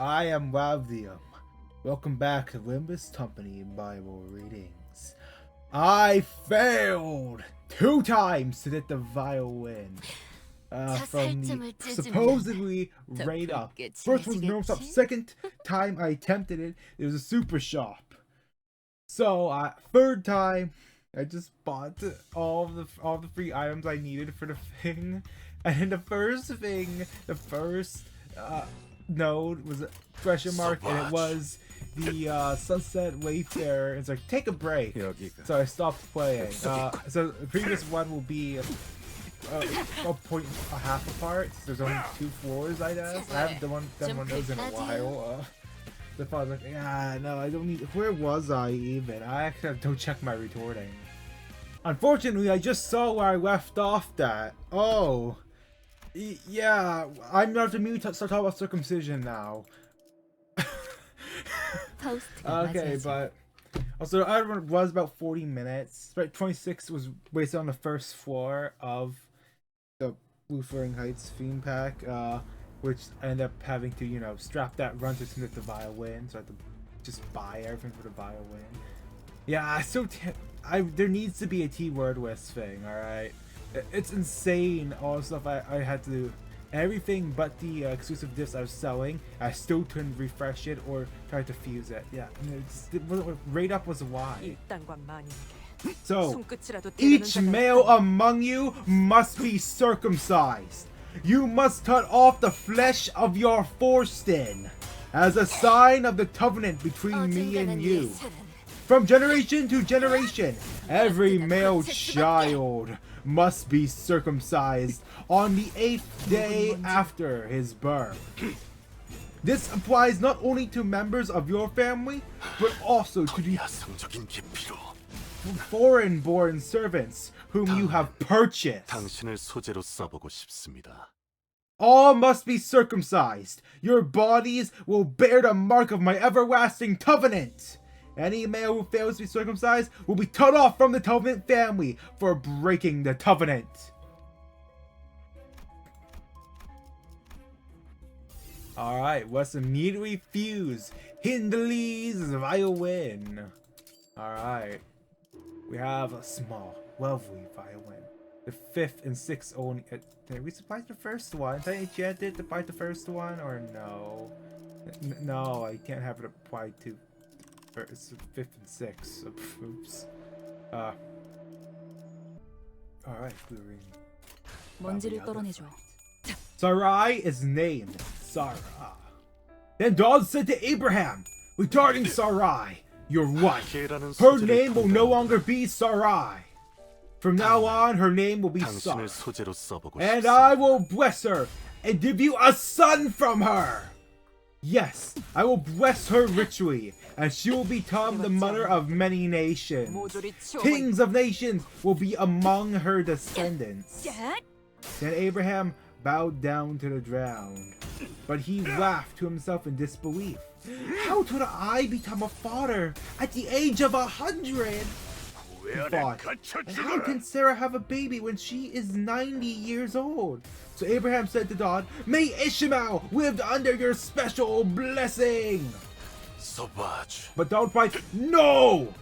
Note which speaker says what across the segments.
Speaker 1: I am Wavdium. Welcome back to Limbus Company Bible Readings. I failed 2 times to hit the violin. From the supposedly right up. First was normal stop. Second time I attempted it, it was a super shop. So third time, I just bought all the free items I needed for the thing, and the first node was a question mark, and it was the Sunset Wayfarer. It's like, take a break. So I stopped playing. So the previous one will be a point a half apart. There's only 2 floors, I guess. I haven't done one of those in a while. The father was like, yeah, no, I don't need. Where was I even? I actually have to check my recording. Unfortunately, I just saw where I left off at. Oh. Yeah, I'm not to start talking about circumcision now. Okay, but also the other one was about 40 minutes. Right, 26 was based on the first floor of the Wuthering Heights theme pack, which I ended up having to, strap that run to submit the violin, so I had to just buy everything for the violin. Yeah, so there needs to be a T-word list thing, alright? It's insane, all the stuff I had to do. Everything but the exclusive discs I was selling, I still couldn't refresh it or try to fuse it. Yeah, rate up was why. So, each male among you must be circumcised. You must cut off the flesh of your foreskin as a sign of the covenant between me and you. From generation to generation, every male child must be circumcised on the 8th day after his birth. This applies not only to members of your family, but also to the foreign-born servants whom you have purchased. All must be circumcised. Your bodies will bear the mark of my everlasting covenant. Any male who fails to be circumcised will be cut off from the covenant family for breaking the covenant. Alright, let's immediately fuse Hindley's violin. Alright. We have a small, lovely violin. The 5th and 6th only. Did we supply the first one? Did I enchanted to buy the first one or no? No, I can't have it applied to. It's the 5th and 6th. Oops. Alright, Sarai is named Sarah. Then God said to Abraham, regarding Sarai, your wife, her name will no longer be Sarai. From now on, her name will be Sarah. And I will bless her and give you a son from her. Yes, I will bless her richly, and she will become the mother of many nations. Kings of nations will be among her descendants. Then Abraham bowed down to the ground, but he laughed to himself in disbelief. How could I become a father at the age of 100? He thought, and how can Sarah have a baby when she is 90 years old? So Abraham said to God, may Ishmael live under your special blessing. But God replied, no!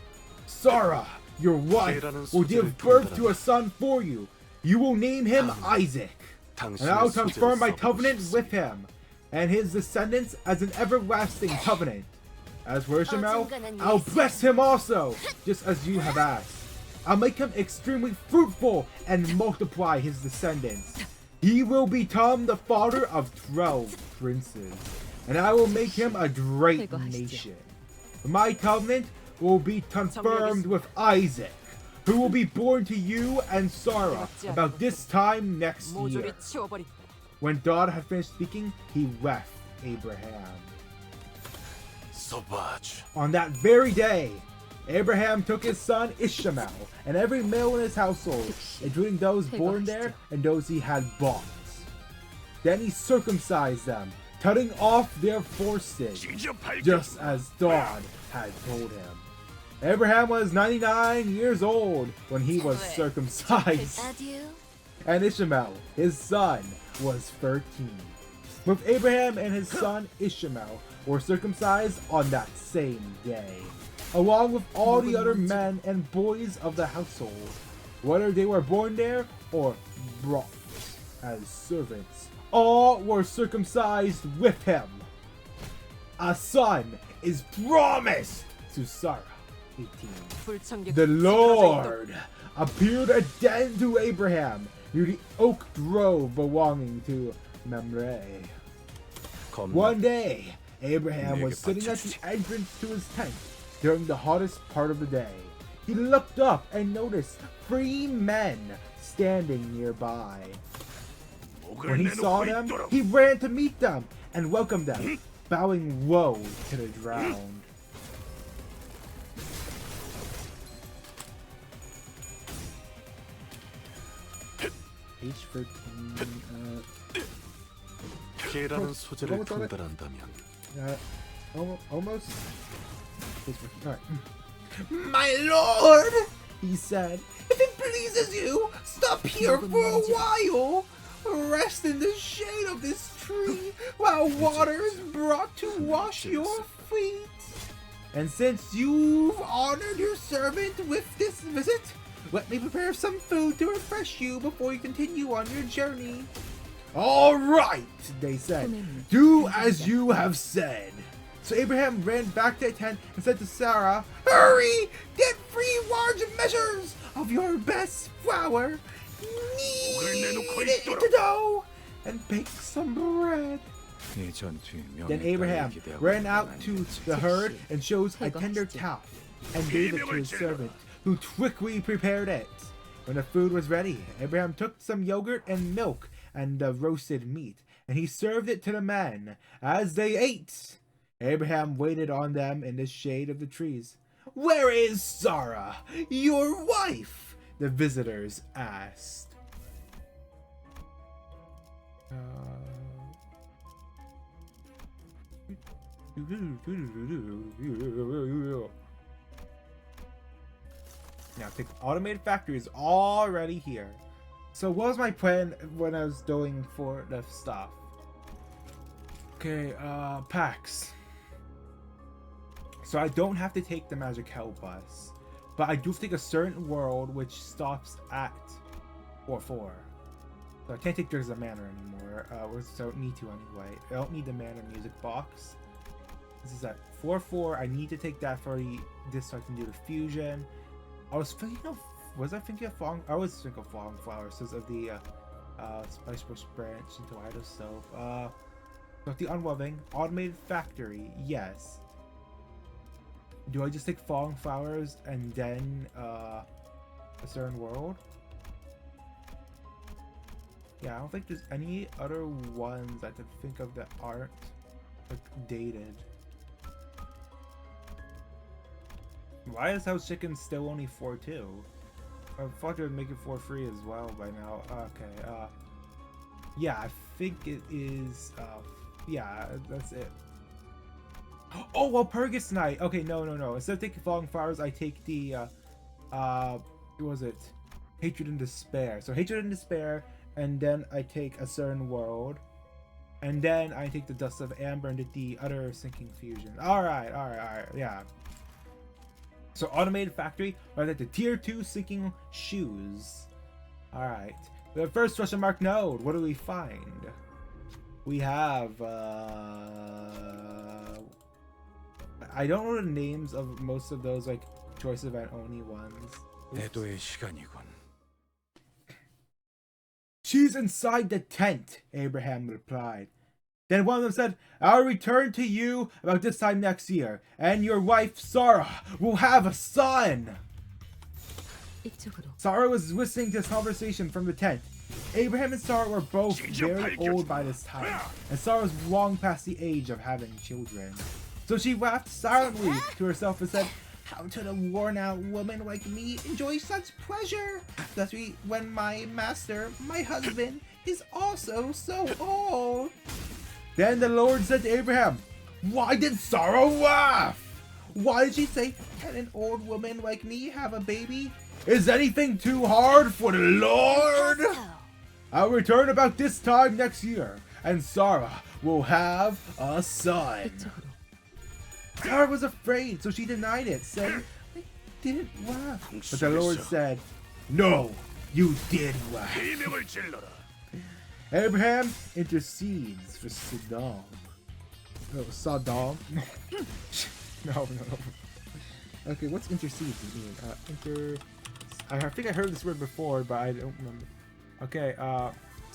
Speaker 1: Sarah, your wife, will give birth to a son for you. You will name him Isaac. And I will confirm my covenant with him and his descendants as an everlasting covenant. As for Ishmael, I'll bless him also, just as you have asked. I'll make him extremely fruitful and multiply his descendants. He will become the father of 12 princes, and I will make him a great nation. My covenant will be confirmed with Isaac, who will be born to you and Sarah about this time next year. When God had finished speaking, he left Abraham. On that very day, Abraham took his son Ishmael and every male in his household, including those born there and those he had bought. Then he circumcised them, cutting off their foreskin, just as God had told him. Abraham was 99 years old when he was circumcised, and Ishmael, his son, was 13. With Abraham and his son Ishmael, were circumcised on that same day, along with all the other men and boys of the household, whether they were born there or brought as servants. All were circumcised with him. A son is promised to Sarah. 18. The Lord appeared again to Abraham near the oak grove belonging to Mamre. One day, Abraham was sitting at the entrance to his tent during the hottest part of the day. He looked up and noticed 3 men standing nearby. When he saw them, he ran to meet them and welcomed them, bowing low to the ground. Page 13.
Speaker 2: 개라는 소재를 통달한다면
Speaker 1: almost. All right. My lord, he said, if it pleases you, stop here for a while. Rest in the shade of this tree while water is brought to wash your feet. And since you've honored your servant with this visit, let me prepare some food to refresh you before you continue on your journey. All right, they said. Do as you have said. So Abraham ran back to the tent and said to Sarah, hurry! Get 3 large measures of your best flour, knead it into dough, and bake some bread. Then Abraham ran out to the herd and chose a tender calf and gave it to his servant, who quickly prepared it. When the food was ready, Abraham took some yogurt and milk and the roasted meat, and he served it to the men. As they ate, Abraham waited on them in the shade of the trees. Where is Sarah, your wife? The visitors asked. Now, the automated factory is already here. So what was my plan when I was going for the stuff? Okay, packs. So I don't have to take the Magic Hell Bus, but I do take a certain world which stops at 4-4. So I can't take Dregs of Manor anymore, so I don't need to anyway. I don't need the Manor music box. This is at 4-4. I need to take that for this so I can do the fusion. I was thinking of, was I thinking of Falling? I was thinking of Falling Flowers because of the Spice Bush branch into Idle Stove. So the Unloving, Automated Factory, yes. Do I just take Falling Flowers and then a certain world? Yeah, I don't think there's any other ones I could think of that aren't like dated. Why is House Chicken still only 4-2? I thought they would make it 4-3 as well by now. Okay, yeah, I think it is, yeah, that's it. Oh, Walpurgis Night! Okay, no. Instead of taking Falling Flowers, I take the, what was it? Hatred and Despair. So Hatred and Despair, and then I take a certain world. And then I take the Dusk of Amber and get the other Sinking Fusion. Alright, yeah. So Automated Factory, or like the Tier 2 Sinking Shoes. Alright. The first question mark node, what do we find? We have, I don't know the names of most of those, like, choice event only ones. She's inside the tent, Abraham replied. Then one of them said, I'll return to you about this time next year, and your wife, Sarah, will have a son. Sarah was listening to this conversation from the tent. Abraham and Sarah were both very old by this time, and Sarah was long past the age of having children. So she laughed silently to herself and said, how could a worn-out woman like me enjoy such pleasure, especially when my master, my husband, is also so old? Then the Lord said to Abraham, why did Sarah laugh? Why did she say, can an old woman like me have a baby? Is anything too hard for the Lord? I'll return about this time next year, and Sarah will have a son. Sarah was afraid, so she denied it, saying, I didn't laugh. But the Lord said, no, you did laugh. Abraham intercedes for Sodom. No, Sodom? No. Okay, what's intercedes mean? I think I heard this word before, but I don't remember. Okay,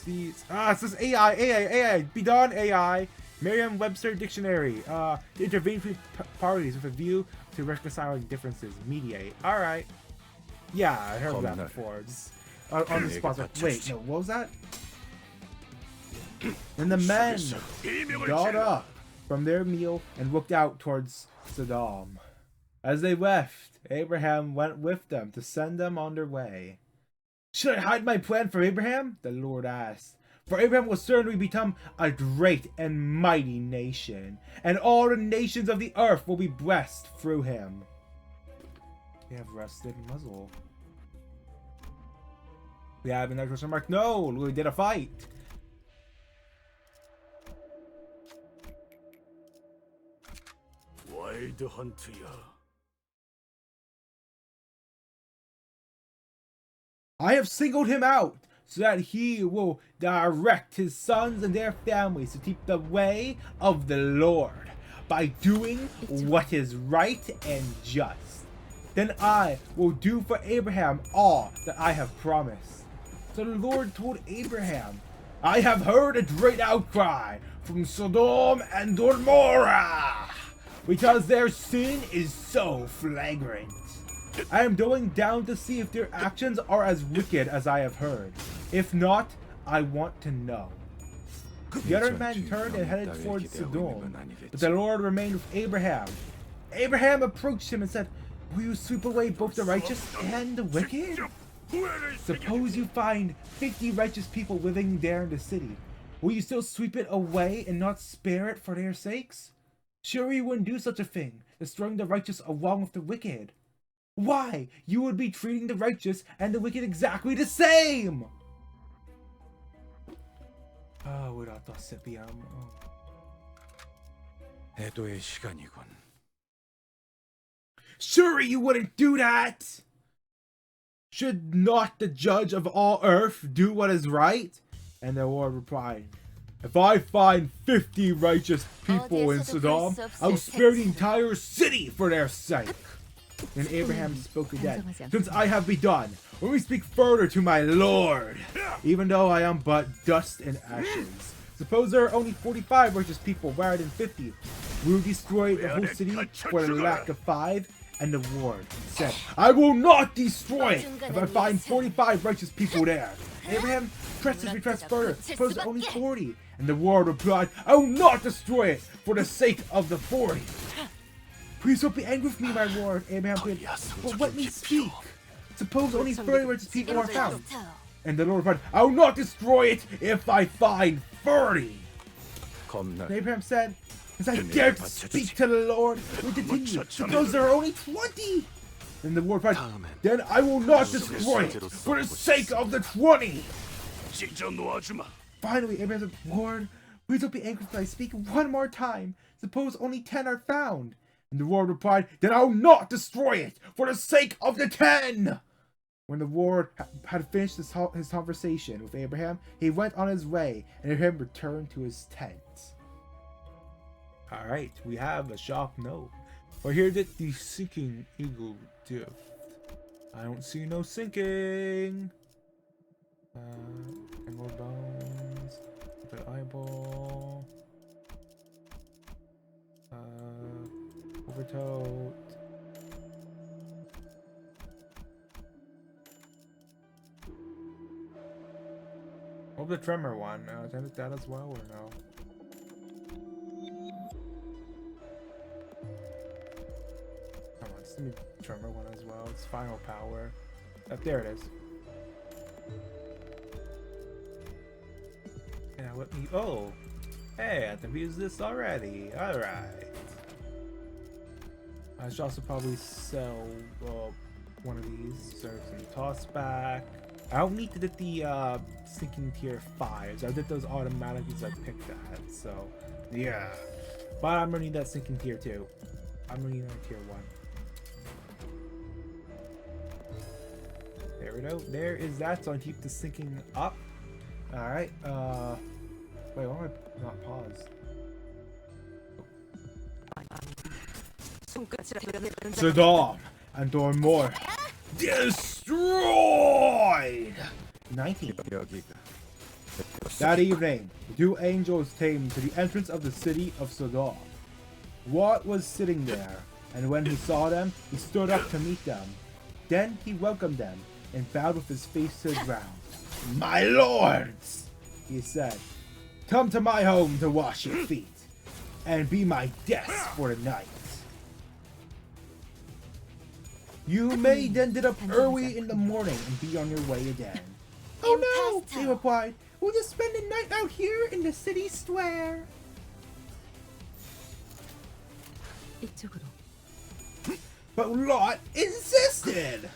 Speaker 1: it says AI. Be done, AI. Merriam-Webster Dictionary. To intervene between parties with a view to reconciling differences. Mediate. Alright. Yeah, I heard that before. Just on the spot. Wait, no, what was that? And the men got up from their meal and looked out towards Sodom. As they left, Abraham went with them to send them on their way. Should I hide my plan from Abraham? The Lord asked. For Abraham will certainly become a great and mighty nation, and all the nations of the earth will be blessed through him. We have rested muzzle. We have an exclamation mark. No, we did a fight. I have singled him out so that he will direct his sons and their families to keep the way of the Lord by doing what is right and just. Then I will do for Abraham all that I have promised. So the Lord told Abraham, I have heard a great outcry from Sodom and Gomorrah because their sin is so flagrant. I am going down to see if their actions are as wicked as I have heard. If not, I want to know. The other men turned and headed towards Sodom, but the Lord remained with Abraham. Abraham approached him and said, will you sweep away both the righteous and the wicked? Suppose you find 50 righteous people living there in the city. Will you still sweep it away and not spare it for their sakes? Sure you wouldn't do such a thing, destroying the righteous along with the wicked. Why? You would be treating the righteous and the wicked exactly the same! Sure you wouldn't do that! Should not the judge of all earth do what is right? And the Lord replied, if I find 50 righteous people in Sodom, I'll spare the entire city for their sake. Then Abraham spoke again, since I have begun, let me speak further to my Lord, even though I am but dust and ashes. Suppose there are only 45 righteous people rather than 50. We will destroy the whole city for the lack of 5. And the Lord said, I will not destroy it if I find 45 righteous people there. Abraham pressed his request further, suppose only 40. And the Lord replied, I will not destroy it for the sake of the 40. Please don't be angry with me, my Lord. Abraham pleaded, but let me speak. Suppose only 30 righteous people are found. And the Lord replied, I will not destroy it if I find 30. And Abraham said, as I dare to speak to the Lord, we continue. Suppose there are only 20. Then the Lord replied, then I will not destroy it for the sake of the 20. Finally, Abraham said, Lord, please don't be angry if I speak one more time. Suppose only 10 are found. And the Lord replied, then I will not destroy it for the sake of the 10. When the Lord had finished his conversation with Abraham, he went on his way, and Abraham returned to his tent. Alright, we have a sharp note. But here did the sinking eagle drift. I don't see no sinking. More bones. The eyeball. Overtote. Oh, the tremor one. Is that as well or no? Let me tremor one as well. It's final power. There it is. Yeah, let me. Oh, hey, I can use this already. All right. I should also probably sell one of these. Serve some toss back. I don't need to get the sinking tier 5s. I did those automatically, so I picked that. So yeah, but I'm gonna need that sinking tier 2. I'm reading on tier 1. There we go. There is that, so I keep the syncing up. Alright, wait, why am I not paused? Saddam and Dormor destroyed! 19. That evening, the two angels came to the entrance of the city of Saddam. Wat was sitting there, and when he saw them, he stood up to meet them. Then he welcomed them and bowed with his face to the ground. "My lords," he said, "come to my home to wash your feet and be my guests for the night. You may then get up early in the morning and be on your way again." "Oh no," they replied. "We'll just spend the night out here in the city square." But Lot insisted.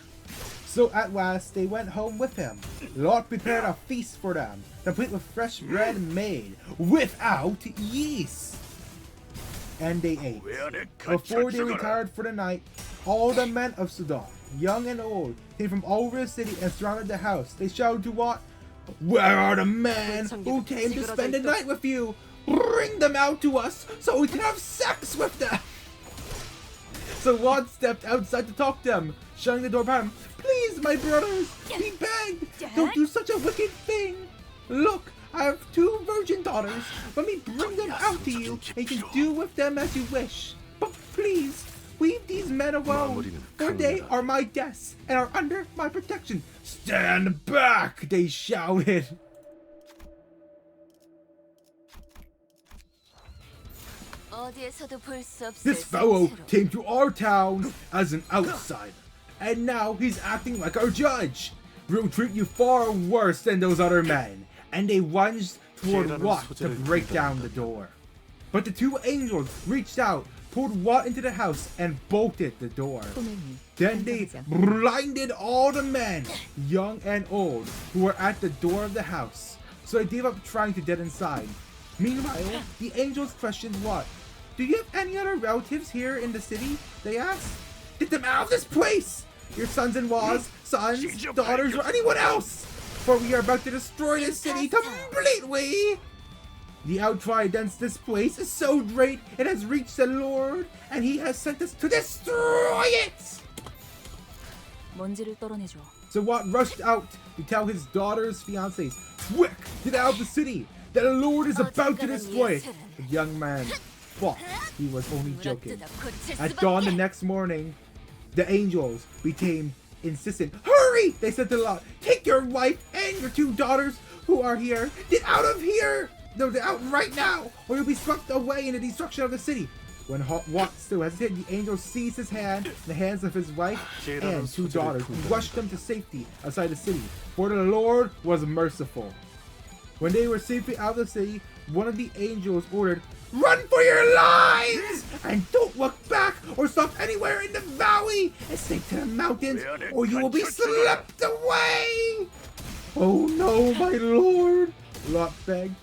Speaker 1: So at last they went home with him. Lot prepared a feast for them, complete with fresh bread made without yeast. And they ate. Before they retired for the night, all the men of Saddam, young and old, came from all over the city and surrounded the house. They shouted to Wat, "Where are the men who came to spend the night with you? Bring them out to us so we can have sex with them." So Wat stepped outside to talk to them, shutting the door behind him. "Please, my brothers," he begged, "don't do such a wicked thing. Look, I have 2 virgin daughters. Let me bring them out to you, and you can do with them as you wish. But please, leave these men alone, for they are my guests and are under my protection." "Stand back," they shouted. "This fellow came to our town as an outsider, and now he's acting like our judge. We'll treat you far worse than those other men." And they lunged toward Wat to break down the door. But the 2 angels reached out, pulled Wat into the house, and bolted the door. Then they blinded all the men, young and old, who were at the door of the house, so they gave up trying to get inside. Meanwhile, the angels questioned Wat. "Do you have any other relatives here in the city?" they asked. "Get them out of this place! Your sons-in-laws, sons, daughters, or anyone else! For we are about to destroy this city completely!" The outcry against this place is so great it has reached the Lord, and he has sent us to destroy it! So Wat rushed out to tell his daughter's fiancés, "Quick, get out of the city! The Lord is about to destroy it!" The young man thought he was only joking. At dawn the next morning, the angels became insistent. "Hurry!" they said to Lot. "Take your wife and your 2 daughters who are here. Get out of here! No, they're out right now, or you'll be swept away in the destruction of the city." When Wat still hesitated, the angel seized his hand in the hands of his wife and 2 daughters and rushed them to safety outside the city, for the Lord was merciful. When they were safely out of the city, one of the angels ordered, "Run for your lives! And don't look back or stop anywhere in the valley! Escape to the mountains, or you will be swept away!" "Oh no, my lord," Lot begged.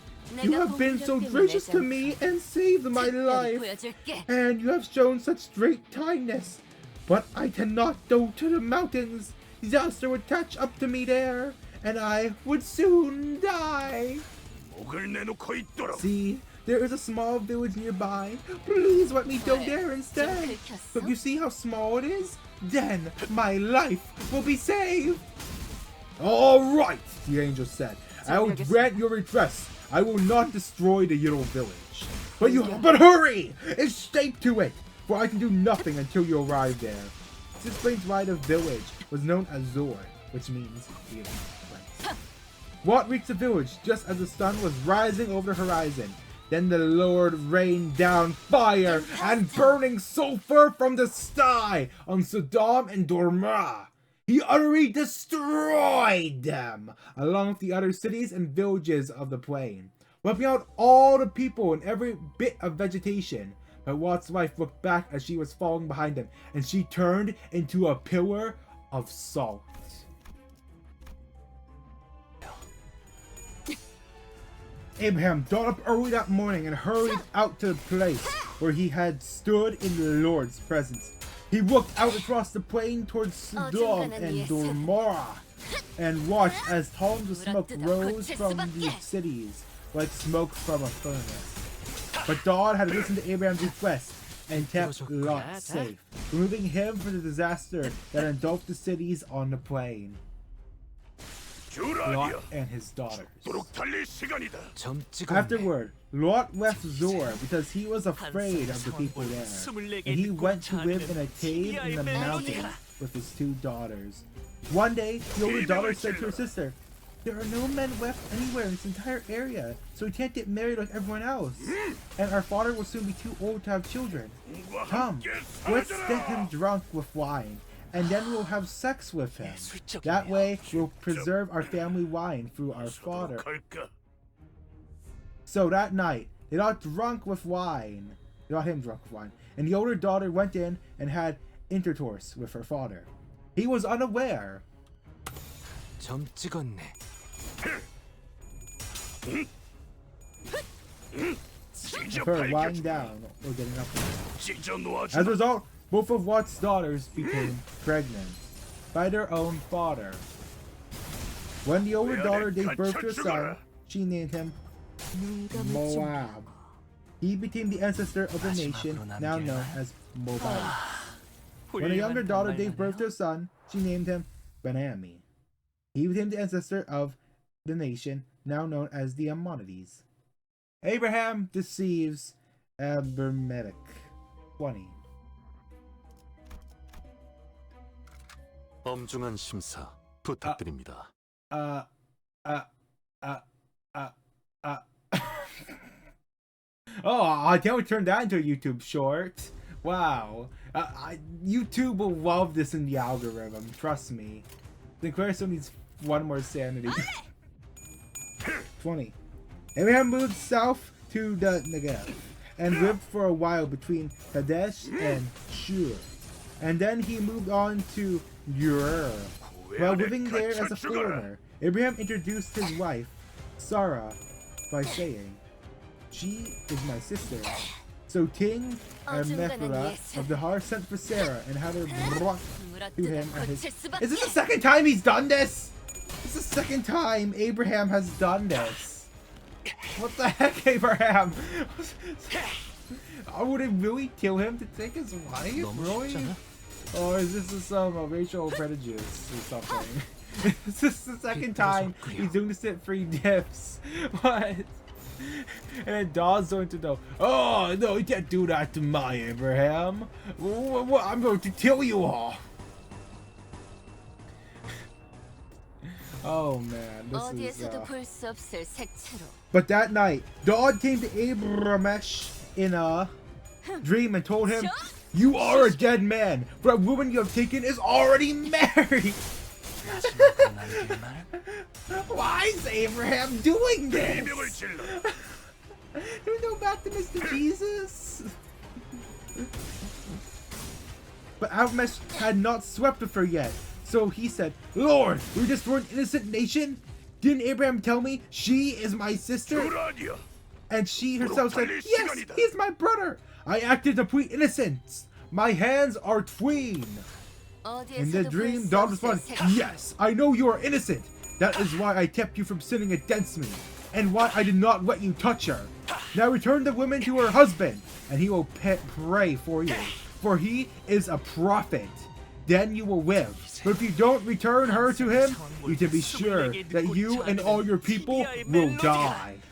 Speaker 1: "You have been so gracious to me and saved my life, and you have shown such great kindness. But I cannot go to the mountains. Disaster would catch up to me there, and I would soon die. See, there is a small village nearby. Please let me go there instead. But you see how small it is? Then my life will be saved." "All right," the angel said. "I will grant your request. I will not destroy the little village. But hurry! Escape to it, for I can do nothing until you arrive there." This explains why the village was known as Zor, which means healing place. Wat reached the village just as the sun was rising over the horizon. Then the Lord rained down fire and burning sulfur from the sky on Saddam and Dorma. He utterly destroyed them, along with the other cities and villages of the plain, wiping out all the people and every bit of vegetation. But Wat's wife looked back as she was falling behind him, and she turned into a pillar of salt. Abraham got up early that morning and hurried out to the place where he had stood in the Lord's presence. He looked out across the plain towards Sodom and Gomorrah and watched as columns of smoke rose from the cities like smoke from a furnace. But God had listened to Abraham's request and kept Lot safe, removing him from the disaster that engulfed the cities on the plain. Lot and his daughters. Afterward, Lot left Zor because he was afraid of the people there, and he went to live in a cave in the mountains with his 2 daughters. One day, the older daughter said to her sister, "There are no men left anywhere in this entire area, so we can't get married like everyone else. And our father will soon be too old to have children. Come, let's get him drunk with wine, and then we'll have sex with him. That way, we'll preserve our family line through our father." So that night, they got drunk with wine. They got him drunk with wine. And the older daughter went in and had intercourse with her father. He was unaware. Of her lying down or getting up. As a result, both of Lot's daughters became pregnant by their own father. When the older daughter gave birth to a son, she named him Moab. He became the ancestor of the nation now known as Moabite. When the younger daughter gave birth to a son, she named him Ben-Ami. He became the ancestor of the nation now known as the Ammonites. Abraham deceives Abimelech. 20.
Speaker 2: 엄중한 심사 부탁드립니다.
Speaker 1: Oh, can't we turn that into a YouTube short? Wow. YouTube will love this in the algorithm, trust me. Sinclair still needs one more sanity. 20. Abraham moved south to the Negev and lived for a while between Kadesh and Shur. And then he moved on to Ur. While living there as a foreigner, Abraham introduced his wife, Sarah, by saying, "She is my sister." So King Mephilah of the Har sent for Sarah and had her brought to him at his... Is this the second time he's done this? This is the second time Abraham has done this. What the heck, Abraham? Would it really kill him to take his wife? Really? Or is this some racial prejudice or something? Is this the second time he's doing this at 3 dips? What? And then Dawn's going to know, "Oh, no, you can't do that to my Abraham. I'm going to kill you all." Oh man, this is... But that night, God came to Abramesh in a dream and told him, "You are a dead man, for a woman you have taken is already married." Why is Abraham doing this? Do we go back to Mr. Jesus? But Abramesh had not slept with her yet, so he said, "Lord, we destroyed an innocent nation? Didn't Abraham tell me she is my sister?" And she herself said, "Yes, he is my brother. I acted to plead innocence. My hands are clean." In the dream, God responded, "Yes, I know you are innocent. That is why I kept you from sinning against me, and why I did not let you touch her. Now return the woman to her husband, and he will pray for you, for he is a prophet. Then you will live. But if you don't return her to him, you can be sure that you and all your people will die."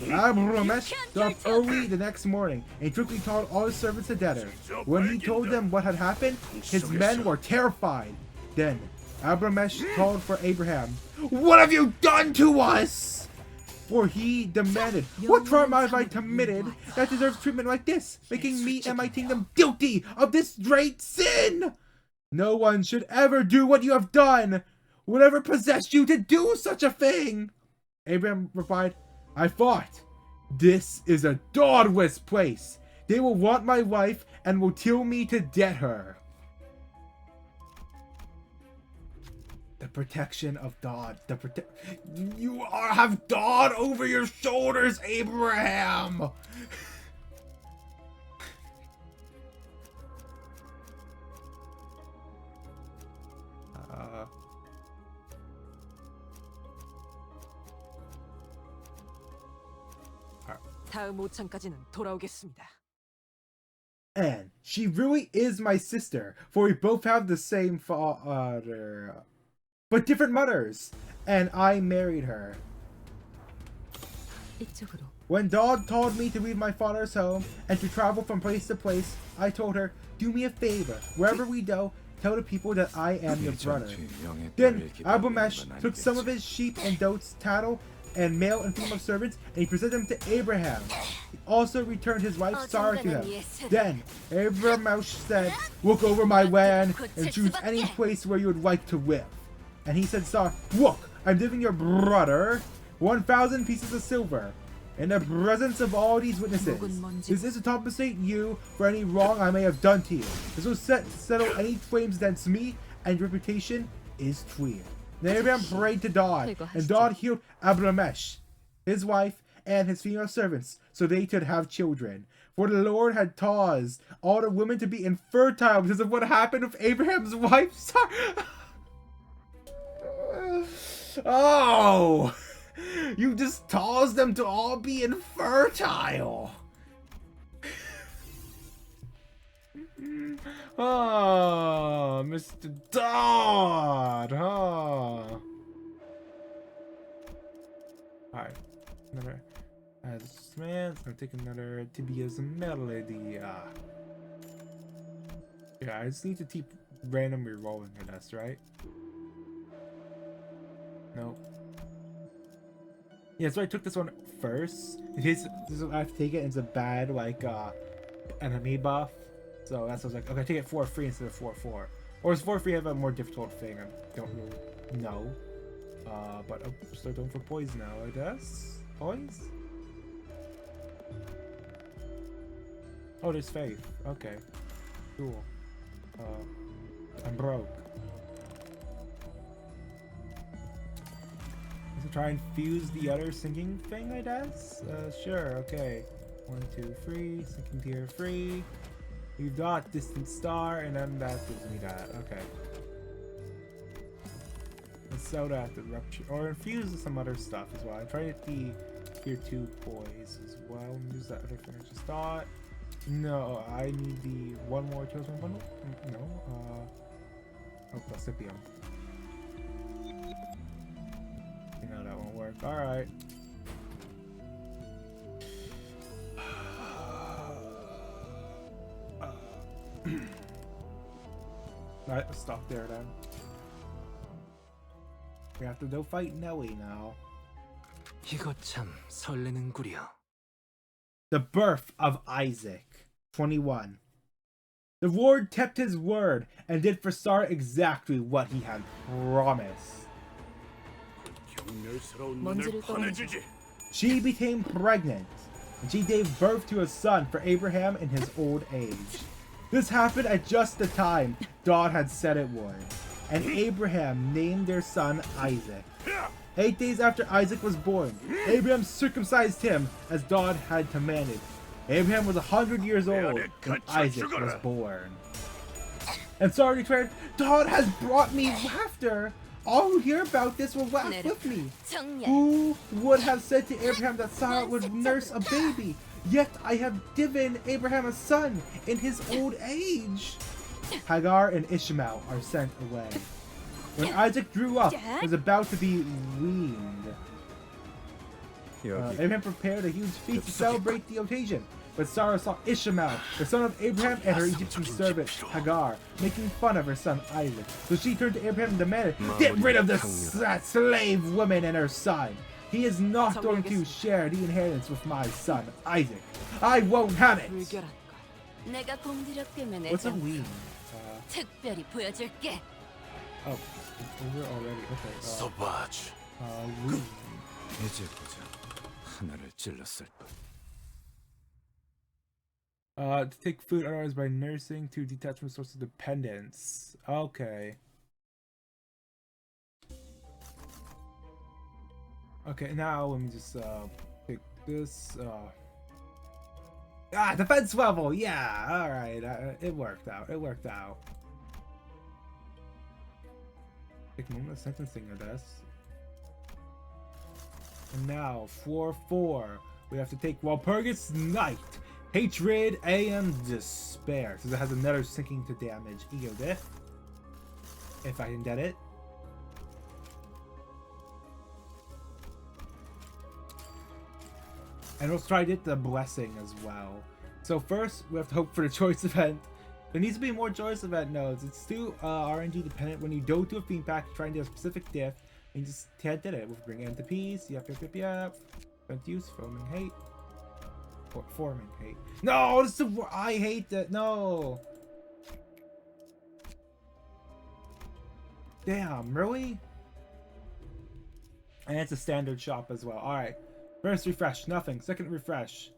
Speaker 1: Abramesh got up early the next morning and quickly told all his servants together. When he told them what had happened, his men were terrified. Then Abramesh called for Abraham. "What have you done to us?" For he demanded, "What crime have I committed that deserves treatment like this, making me and my kingdom guilty of this great sin? No one should ever do what you have done. Whatever possessed you to do such a thing?" Abraham replied, "I thought, this is a godless place. They will want my wife and will kill me to get her." The protection of God. You have God over your shoulders, Abraham.
Speaker 3: 다음 오찬까지는 돌아오겠습니다.
Speaker 1: And she really is my sister, for we both have the same father, but different mothers, and I married her.
Speaker 3: 이쪽으로.
Speaker 1: When Dawn told me to leave my father's home and to travel from place to place, I told her, do me a favor, wherever we go, tell the people that I am your brother. Then Abramesh took some of his sheep and goats, cattle, and male and female servants, and he presented them to Abraham. He also returned his wife Sarah to him. Then Abramesh said, look over my land and choose any place where you would like to live. And he said, Sarah, look, I'm giving your brother 1,000 pieces of silver. In the presence of all these witnesses, this is to compensate you for any wrong I may have done to you. This will settle any claims against me, and your reputation is clear. Then Abraham prayed to God, and God healed Abramesh, his wife, and his female servants, so they could have children. For the Lord had caused all the women to be infertile because of what happened with Abraham's wife. Oh! You just caused them to all be infertile. Oh, Mr. Dodd, huh? Alright, another as man, I'll take another Tibia's melody. Yeah, I just need to keep randomly rolling her, that's right. Nope. Yeah, so I took this one first. In case I have to take it, it's a bad like enemy buff. So that's what I was like, okay, take it 4-3 instead of 4-4. Or is 4-3 have a more difficult thing? I don't really know. But I'll start going for poise now, I guess. Poise? Oh, there's faith. Okay. Cool. I'm broke. To try and fuse the other sinking thing, I guess? Sure, okay. 1, 2, 3, sinking tier 3. We've got distant star, and then that gives me that. Okay. Let's sell that to rupture, or infuse with some other stuff as well. I'm trying to get the tier 2 poise as well. Use that other thing I just thought. No, I need the one more chosen bundle? No, oh, Placipium. You know that won't work. Alright. Alright, let's stop there then. We have to go fight Nelly now.
Speaker 4: 이거 참 설레는구려.
Speaker 1: The birth of Isaac. 21. The Lord kept his word and did for Sarah exactly what he had promised. She became pregnant, and she gave birth to a son for Abraham in his old age. This happened at just the time God had said it would, and Abraham named their son Isaac. 8 days after Isaac was born, Abraham circumcised him as God had commanded. Abraham was 100 years old when Isaac was born. And Sarah declared, God has brought me laughter. All who hear about this will laugh with me. Who would have said to Abraham that Sarah would nurse a baby? Yet I have given Abraham a son in his old age. Hagar and Ishmael are sent away. When Isaac grew up, he was about to be weaned. Abraham prepared a huge feast to celebrate the occasion. But Sarah saw Ishmael, the son of Abraham, and her Egyptian servant Hagar, making fun of her son Isaac. So she turned to Abraham and demanded, get rid of the slave woman and her son. He is not going to share the inheritance with my son Isaac. I won't have it. What's a wean? Oh, we're already okay.
Speaker 2: 서바지.
Speaker 1: Wean.
Speaker 4: 이제 보자. 하나를 찔렀을 뿐.
Speaker 1: To take food otherwise by nursing to detach from source of dependence. Okay. Okay, now let me just pick this. Defense level. Yeah. All right. It worked out. It worked out. Take moment of sentencing, I guess. And now 4-4. We have to take Walpurgis Night, Hatred and Despair. So it has another sinking to damage ego diff. If I can get it. And we'll try to get the blessing as well. So first, we have to hope for the choice event. There needs to be more choice event nodes. It's too RNG dependent. When you go to a theme pack, you try and do a specific diff, and you just can't get it. We'll bring end to peace. Yep. Don't use forming hate. Or forming hate. No, this is I hate that. No. Damn, really? And it's a standard shop as well. All right. First refresh, nothing. Second refresh.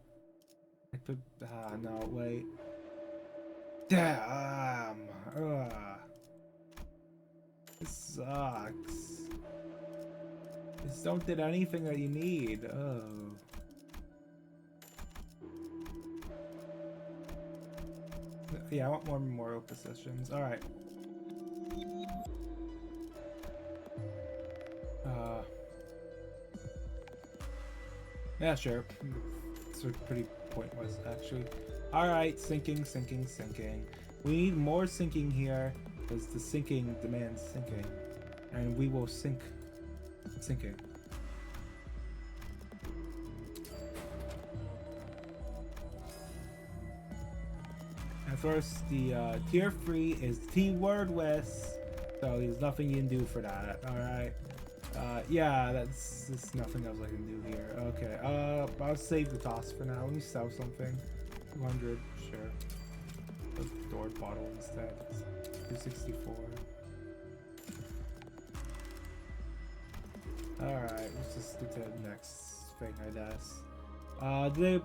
Speaker 1: I put no, wait. Damn. This sucks. Just don't get anything that you need. Oh. Yeah, I want more memorial possessions. All right. Yeah, sure. It's pretty pointless, actually. Alright, sinking. We need more sinking here, because the sinking demands sinking. And we will sink sinking. And first, the tier 3 is T-wordless, so there's nothing you can do for that, alright? Yeah, that's just nothing else I can do here. Okay, I'll save the toss for now. Let me sell something. 200, sure. A door bottle instead. 264. Alright, let's just get to the next thing, I guess. Did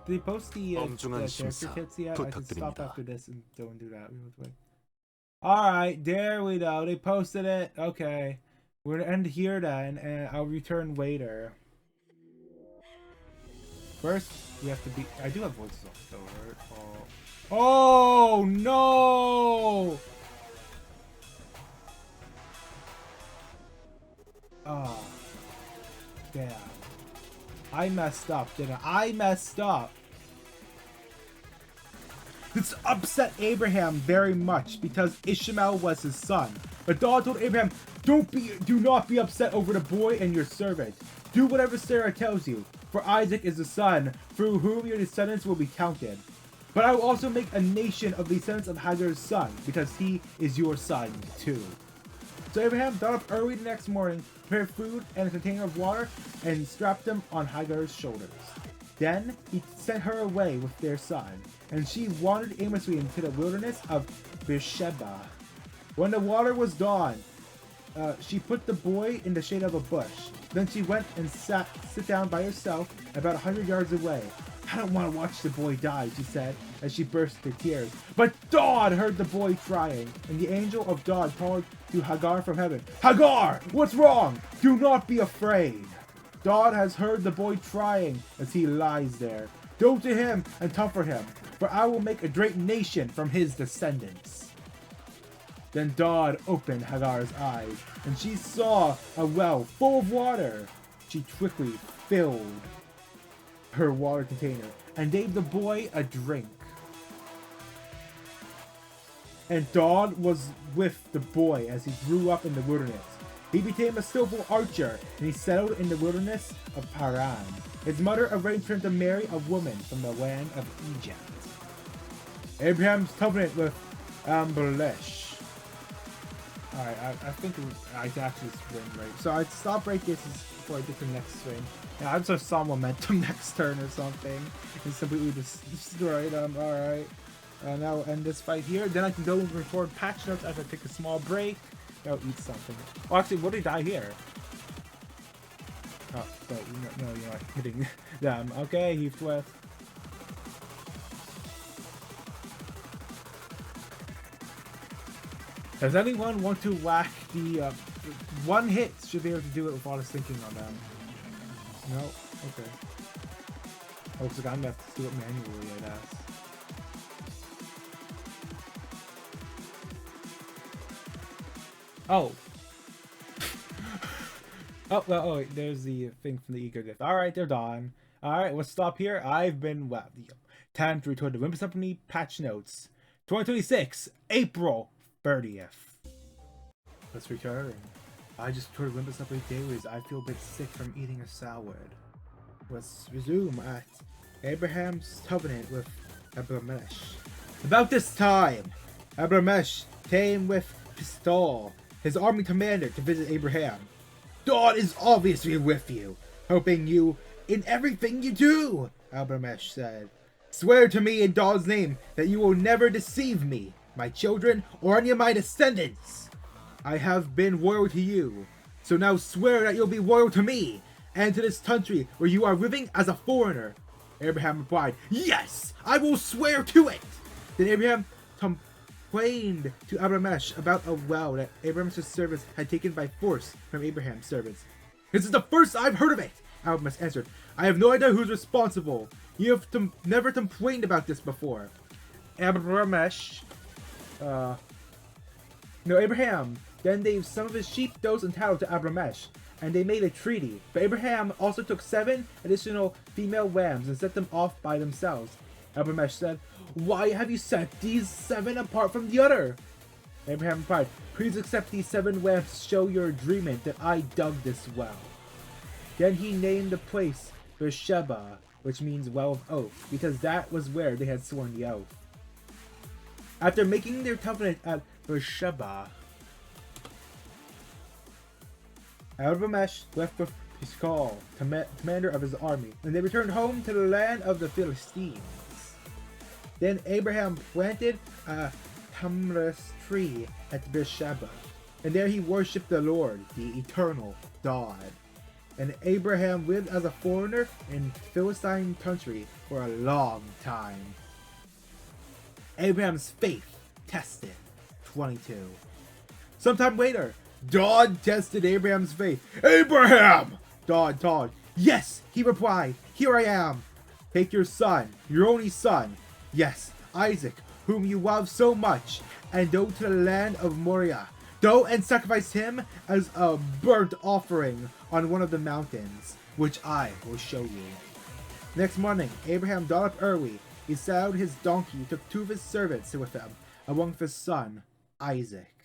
Speaker 1: they post the character kits yet? I can stop after this and don't do that. Alright, there we go. They posted it. Okay. We're gonna end here then, and I'll return later. First, we have to be. I do have voices off though, right? Oh no! Oh, damn! I messed up, didn't I? I messed up. This upset Abraham very much because Ishmael was his son. But God told Abraham, do not be upset over the boy and your servant. Do whatever Sarah tells you, for Isaac is the son through whom your descendants will be counted. But I will also make a nation of the descendants of Hagar's son, because he is your son too. So Abraham got up early the next morning, prepared food and a container of water, and strapped them on Hagar's shoulders. Then he sent her away with their son, and she wandered aimlessly into the wilderness of Beersheba. When the water was gone, she put the boy in the shade of a bush. Then she went and sit down by herself about 100 yards away. I don't want to watch the boy die, she said, as she burst into tears. But God heard the boy crying, and the angel of God called to Hagar from heaven. Hagar, what's wrong? Do not be afraid. God has heard the boy crying as he lies there. Go to him and comfort him, for I will make a great nation from his descendants. Then God opened Hagar's eyes, and she saw a well full of water. She quickly filled her water container and gave the boy a drink. And God was with the boy as he grew up in the wilderness. He became a skillful archer, and he settled in the wilderness of Paran. His mother arranged for him to marry a woman from the land of Egypt. Abraham's covenant with Amberlesh. Alright, I think I actually win right. So I'd stop right here before I get to the next swing. Yeah, I just saw momentum next turn or something. And completely just destroyed them. Alright. Now we'll end this fight here. Then I can go and record patch notes after I take a small break. I'll eat something. Oh, actually, what did I die here? Oh, no, you're not hitting them. Okay, he flipped. Does anyone want to whack the one hit? Should be able to do it without us thinking on them. No? Okay. Oh, looks like I'm gonna have to do it manually, I guess. Oh. Oh, well, oh, wait, there's the thing from the ego gift. Alright, they're done. Alright, we'll stop here. I've been, time to return to Limbus Company patch notes. 2026, April 30th. Let's return. I just returned Limbus Company dailies. I feel a bit sick from eating a salad. Let's resume at Abraham's covenant with Abramesh. About this time, Abramesh came with Pistol, his army commander, to visit Abraham. God is obviously with you, helping you in everything you do, Abramesh said. Swear to me in God's name that you will never deceive me, my children, or any of my descendants. I have been loyal to you, so now swear that you'll be loyal to me, and to this country where you are living as a foreigner. Abraham replied, yes, I will swear to it. Then Abraham complained to Abramesh about a well that Abramesh's servants had taken by force from Abraham's servants. This is the first I've heard of it, Abramesh answered. I have no idea who's responsible. You have never complained about this before. Abramesh, Abraham then gave some of his sheep, goats, and cattle to Abramesh, and they made a treaty. But Abraham also took 7 additional female lambs and set them off by themselves. Abramesh said, why have you set these 7 apart from the other? Abraham replied, please accept these 7 lambs to show your agreement that I dug this well. Then he named the place Beersheba, which means well of oath, because that was where they had sworn the oath. After making their covenant at Beersheba, Abramesh left with Pishkal, commander of his army, and they returned home to the land of the Philistines. Then Abraham planted a tamarisk tree at Beersheba, and there he worshipped the Lord, the eternal God. And Abraham lived as a foreigner in Philistine country for a long time. Abraham's faith tested. 22. Sometime later, God tested Abraham's faith. Abraham! God called. Yes, he replied. Here I am. Take your son, your only son. Yes, Isaac, whom you love so much, and go to the land of Moriah. Go and sacrifice him as a burnt offering on one of the mountains, which I will show you. Next morning, Abraham got up early. He saddled his donkey, took 2 of his servants with him, along with his son, Isaac.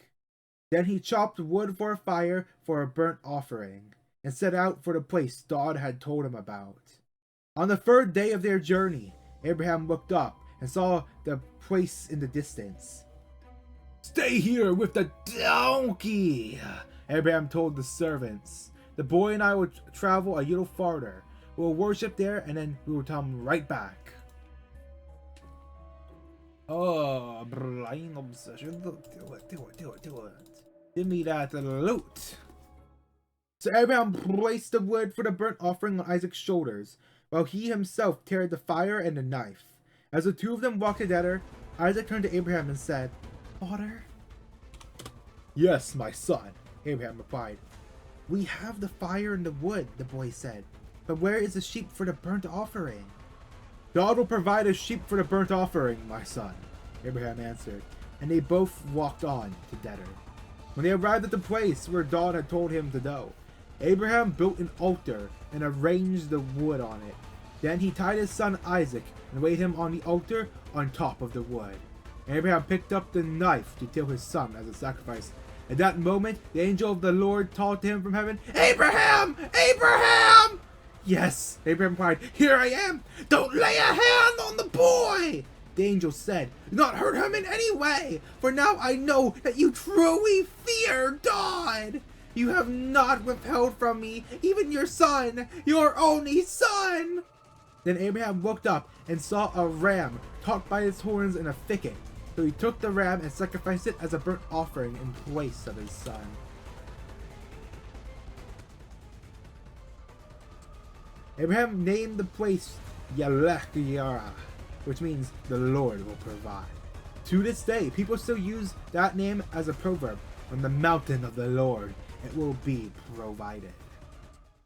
Speaker 1: Then he chopped wood for a fire for a burnt offering, and set out for the place God had told him about. On the 3rd day of their journey, Abraham looked up and saw the place in the distance. Stay here with the donkey, Abraham told the servants. The boy and I will travel a little farther. We'll worship there and then we will come right back. Oh, blind obsession. Do it. Give me that loot. So Abraham placed the wood for the burnt offering on Isaac's shoulders, while he himself carried the fire and the knife. As the 2 of them walked together, Isaac turned to Abraham and said, Father? Yes, my son, Abraham replied. We have the fire and the wood, the boy said, but where is the sheep for the burnt offering? God will provide a sheep for the burnt offering, my son, Abraham answered, and they both walked on together. When they arrived at the place where God had told him to go, Abraham built an altar and arranged the wood on it. Then he tied his son Isaac and laid him on the altar on top of the wood. Abraham picked up the knife to kill his son as a sacrifice. At that moment, the angel of the Lord called to him from heaven, Abraham! Abraham! Yes, Abraham replied, here I am! Don't lay a hand on the boy! The angel said, do not hurt him in any way, for now I know that you truly fear God. You have not withheld from me even your son, your only son. Then Abraham looked up and saw a ram caught by its horns in a thicket. So he took the ram and sacrificed it as a burnt offering in place of his son. Abraham named the place Yalech-Yara, which means the Lord will provide. To this day, people still use that name as a proverb. On the mountain of the Lord, it will be provided.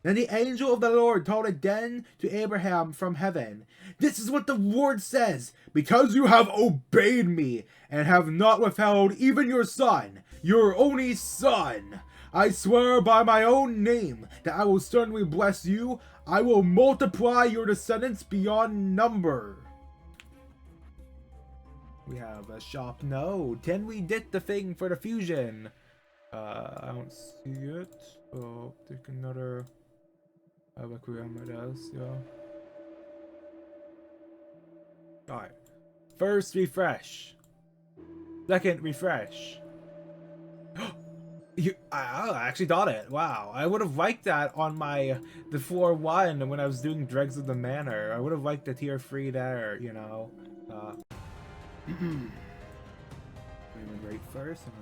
Speaker 1: Then the angel of the Lord called again to Abraham from heaven. This is what the Lord says, because you have obeyed me and have not withheld even your son, your only son. I swear by my own name that I will certainly bless you. I will multiply your descendants beyond number. We have a shop. No. Can we get the thing for the fusion? I don't see it. Oh, take another. I have a yeah. Alright. First refresh. Second refresh. I actually got it. Wow. I would have liked that on the floor 1 when I was doing Dregs of the Manor. I would have liked the tier 3 there, you know. Women rate first and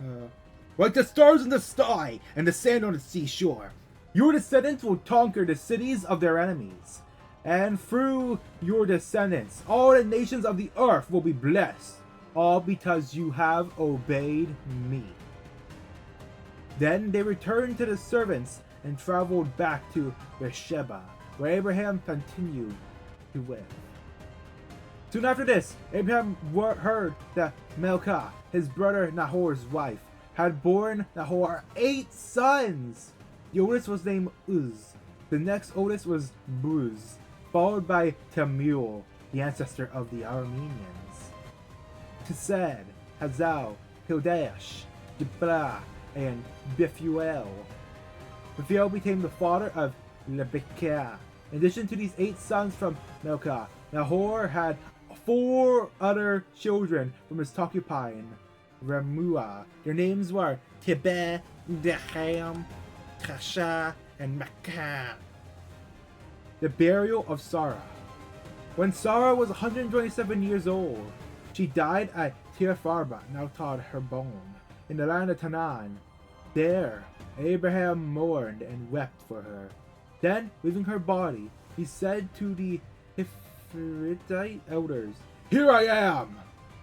Speaker 1: resume. Like the stars in the sky and the sand on the seashore, your descendants will conquer the cities of their enemies. And through your descendants, all the nations of the earth will be blessed, all because you have obeyed me. Then they returned to the servants and traveled back to Beersheba, where Abraham continued to live. Soon after this, Abraham heard that Milcah, his brother Nahor's wife, had borne Nahor 8 sons. The oldest was named Uz. The next oldest was Buz, followed by Temuel, the ancestor of the Arameans. Tesed, Hazal, Hildash, Diblah, and Bethuel. Bethuel became the father of Lebekah. In addition to these 8 sons from Milcah, Nahor had 4 other children from his concubine, Remuah. Their names were Tibeh, Deham, Kasha, and Makkah. The burial of Sarah. When Sarah was 127 years old, she died at Tirfarba, now called Hebron, in the land of Canaan. There, Abraham mourned and wept for her. Then, leaving her body, he said to the Hiphritite elders, "Here I am,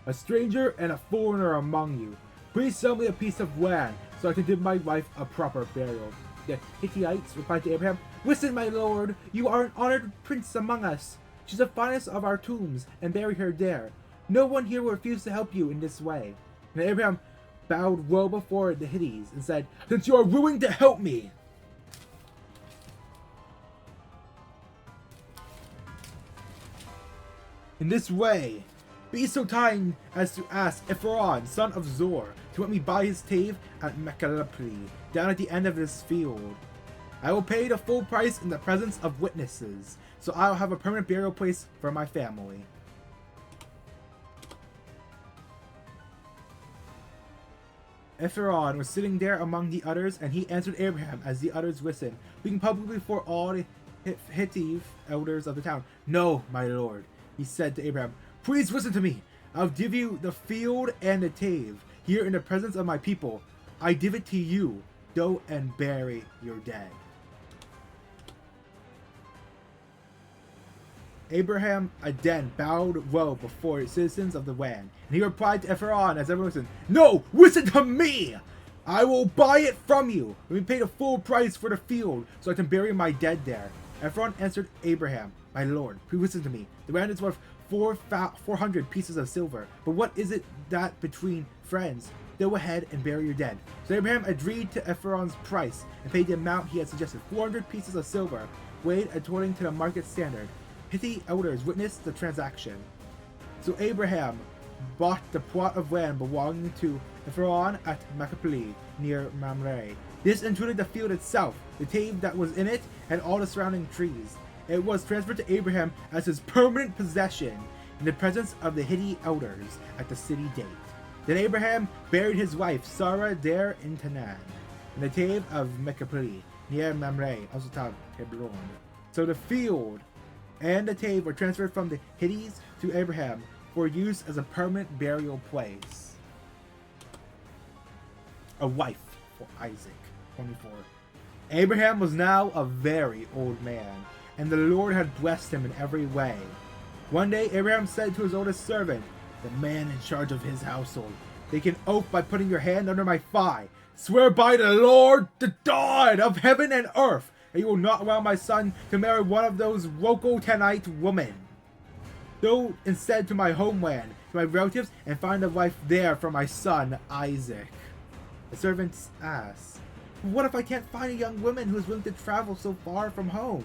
Speaker 1: a stranger and a foreigner among you. Please sell me a piece of land so I can give my wife a proper burial." The Hittites replied to Abraham, "Listen, my lord, you are an honored prince among us. She's the finest of our tombs, and bury her there. No one here will refuse to help you in this way." And Abraham bowed low before the Hittites and said, "Since you are willing to help me, in this way, be so kind as to ask Ephron, son of Zor, to let me buy his cave at Mechalapli, down at the end of this field. I will pay the full price in the presence of witnesses, so I will have a permanent burial place for my family." Ephron was sitting there among the others, and he answered Abraham as the others listened, speaking publicly before all the Hittite elders of the town. "No, my lord," he said to Abraham, "please listen to me. I'll give you the field and the cave. Here in the presence of my people, I give it to you. Go and bury your dead." Abraham again bowed low before citizens of the land, and he replied to Ephron as everyone listened, "No, listen to me! I will buy it from you. Let me pay the full price for the field so I can bury my dead there." Ephron answered Abraham, "My lord, please listen to me. The land is worth 400 pieces of silver, but what is it that between friends? Go ahead and bury your dead." So Abraham agreed to Ephron's price and paid the amount he had suggested, 400 pieces of silver, weighed according to the market standard. Hittite elders witnessed the transaction. So Abraham bought the plot of land belonging to Ephron at Machpelah near Mamre. This included the field itself, the cave that was in it, and all the surrounding trees. It was transferred to Abraham as his permanent possession in the presence of the Hittite elders at the city gate. Then Abraham buried his wife Sarah there in Canaan, in the cave of Machpelah near Mamre, also called Hebron. So the field and the cave were transferred from the Hittites to Abraham for use as a permanent burial place. A wife for Isaac. 24. Abraham was now a very old man, and the Lord had blessed him in every way. One day Abraham said to his oldest servant, the man in charge of his household, "Take an oath by putting your hand under my thigh. Swear by the Lord, the God of heaven and earth, that you will not allow my son to marry one of those local Canaanite women. Go instead to my homeland, to my relatives, and find a wife there for my son Isaac." The servants asked, What if I can't find a young woman who is willing to travel so far from home?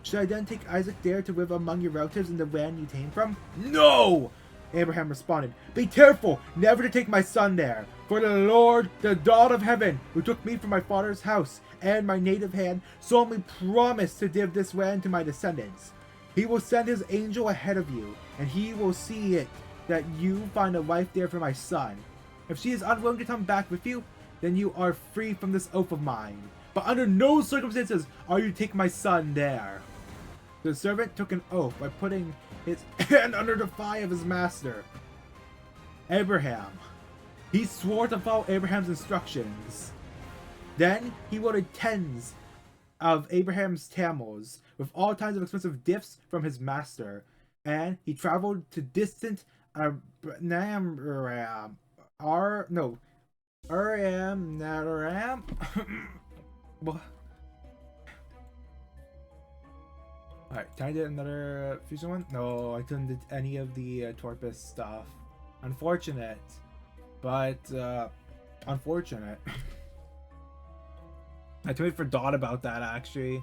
Speaker 1: Should I then take Isaac there to live among your relatives in the land you came from? No! Abraham responded, be careful never to take my son there. For the Lord, the God of heaven, who took me from my father's house and my native land, solemnly promised to give this land to my descendants. He will send his angel ahead of you, and he will see it that you find a wife there for my son. If she is unwilling to come back with you, then you are free from this oath of mine. But under no circumstances are you to take my son there. The servant took an oath by putting his hand under the thigh of his master. Abraham. He swore to follow Abraham's instructions. Then he loaded tens of Abraham's camels with all kinds of expensive gifts from his master, and he traveled to distant Aram. Alright, can I get another fusion one? No, I couldn't do any of the Torpus stuff. Unfortunate. But, unfortunate. I totally forgot about that, actually.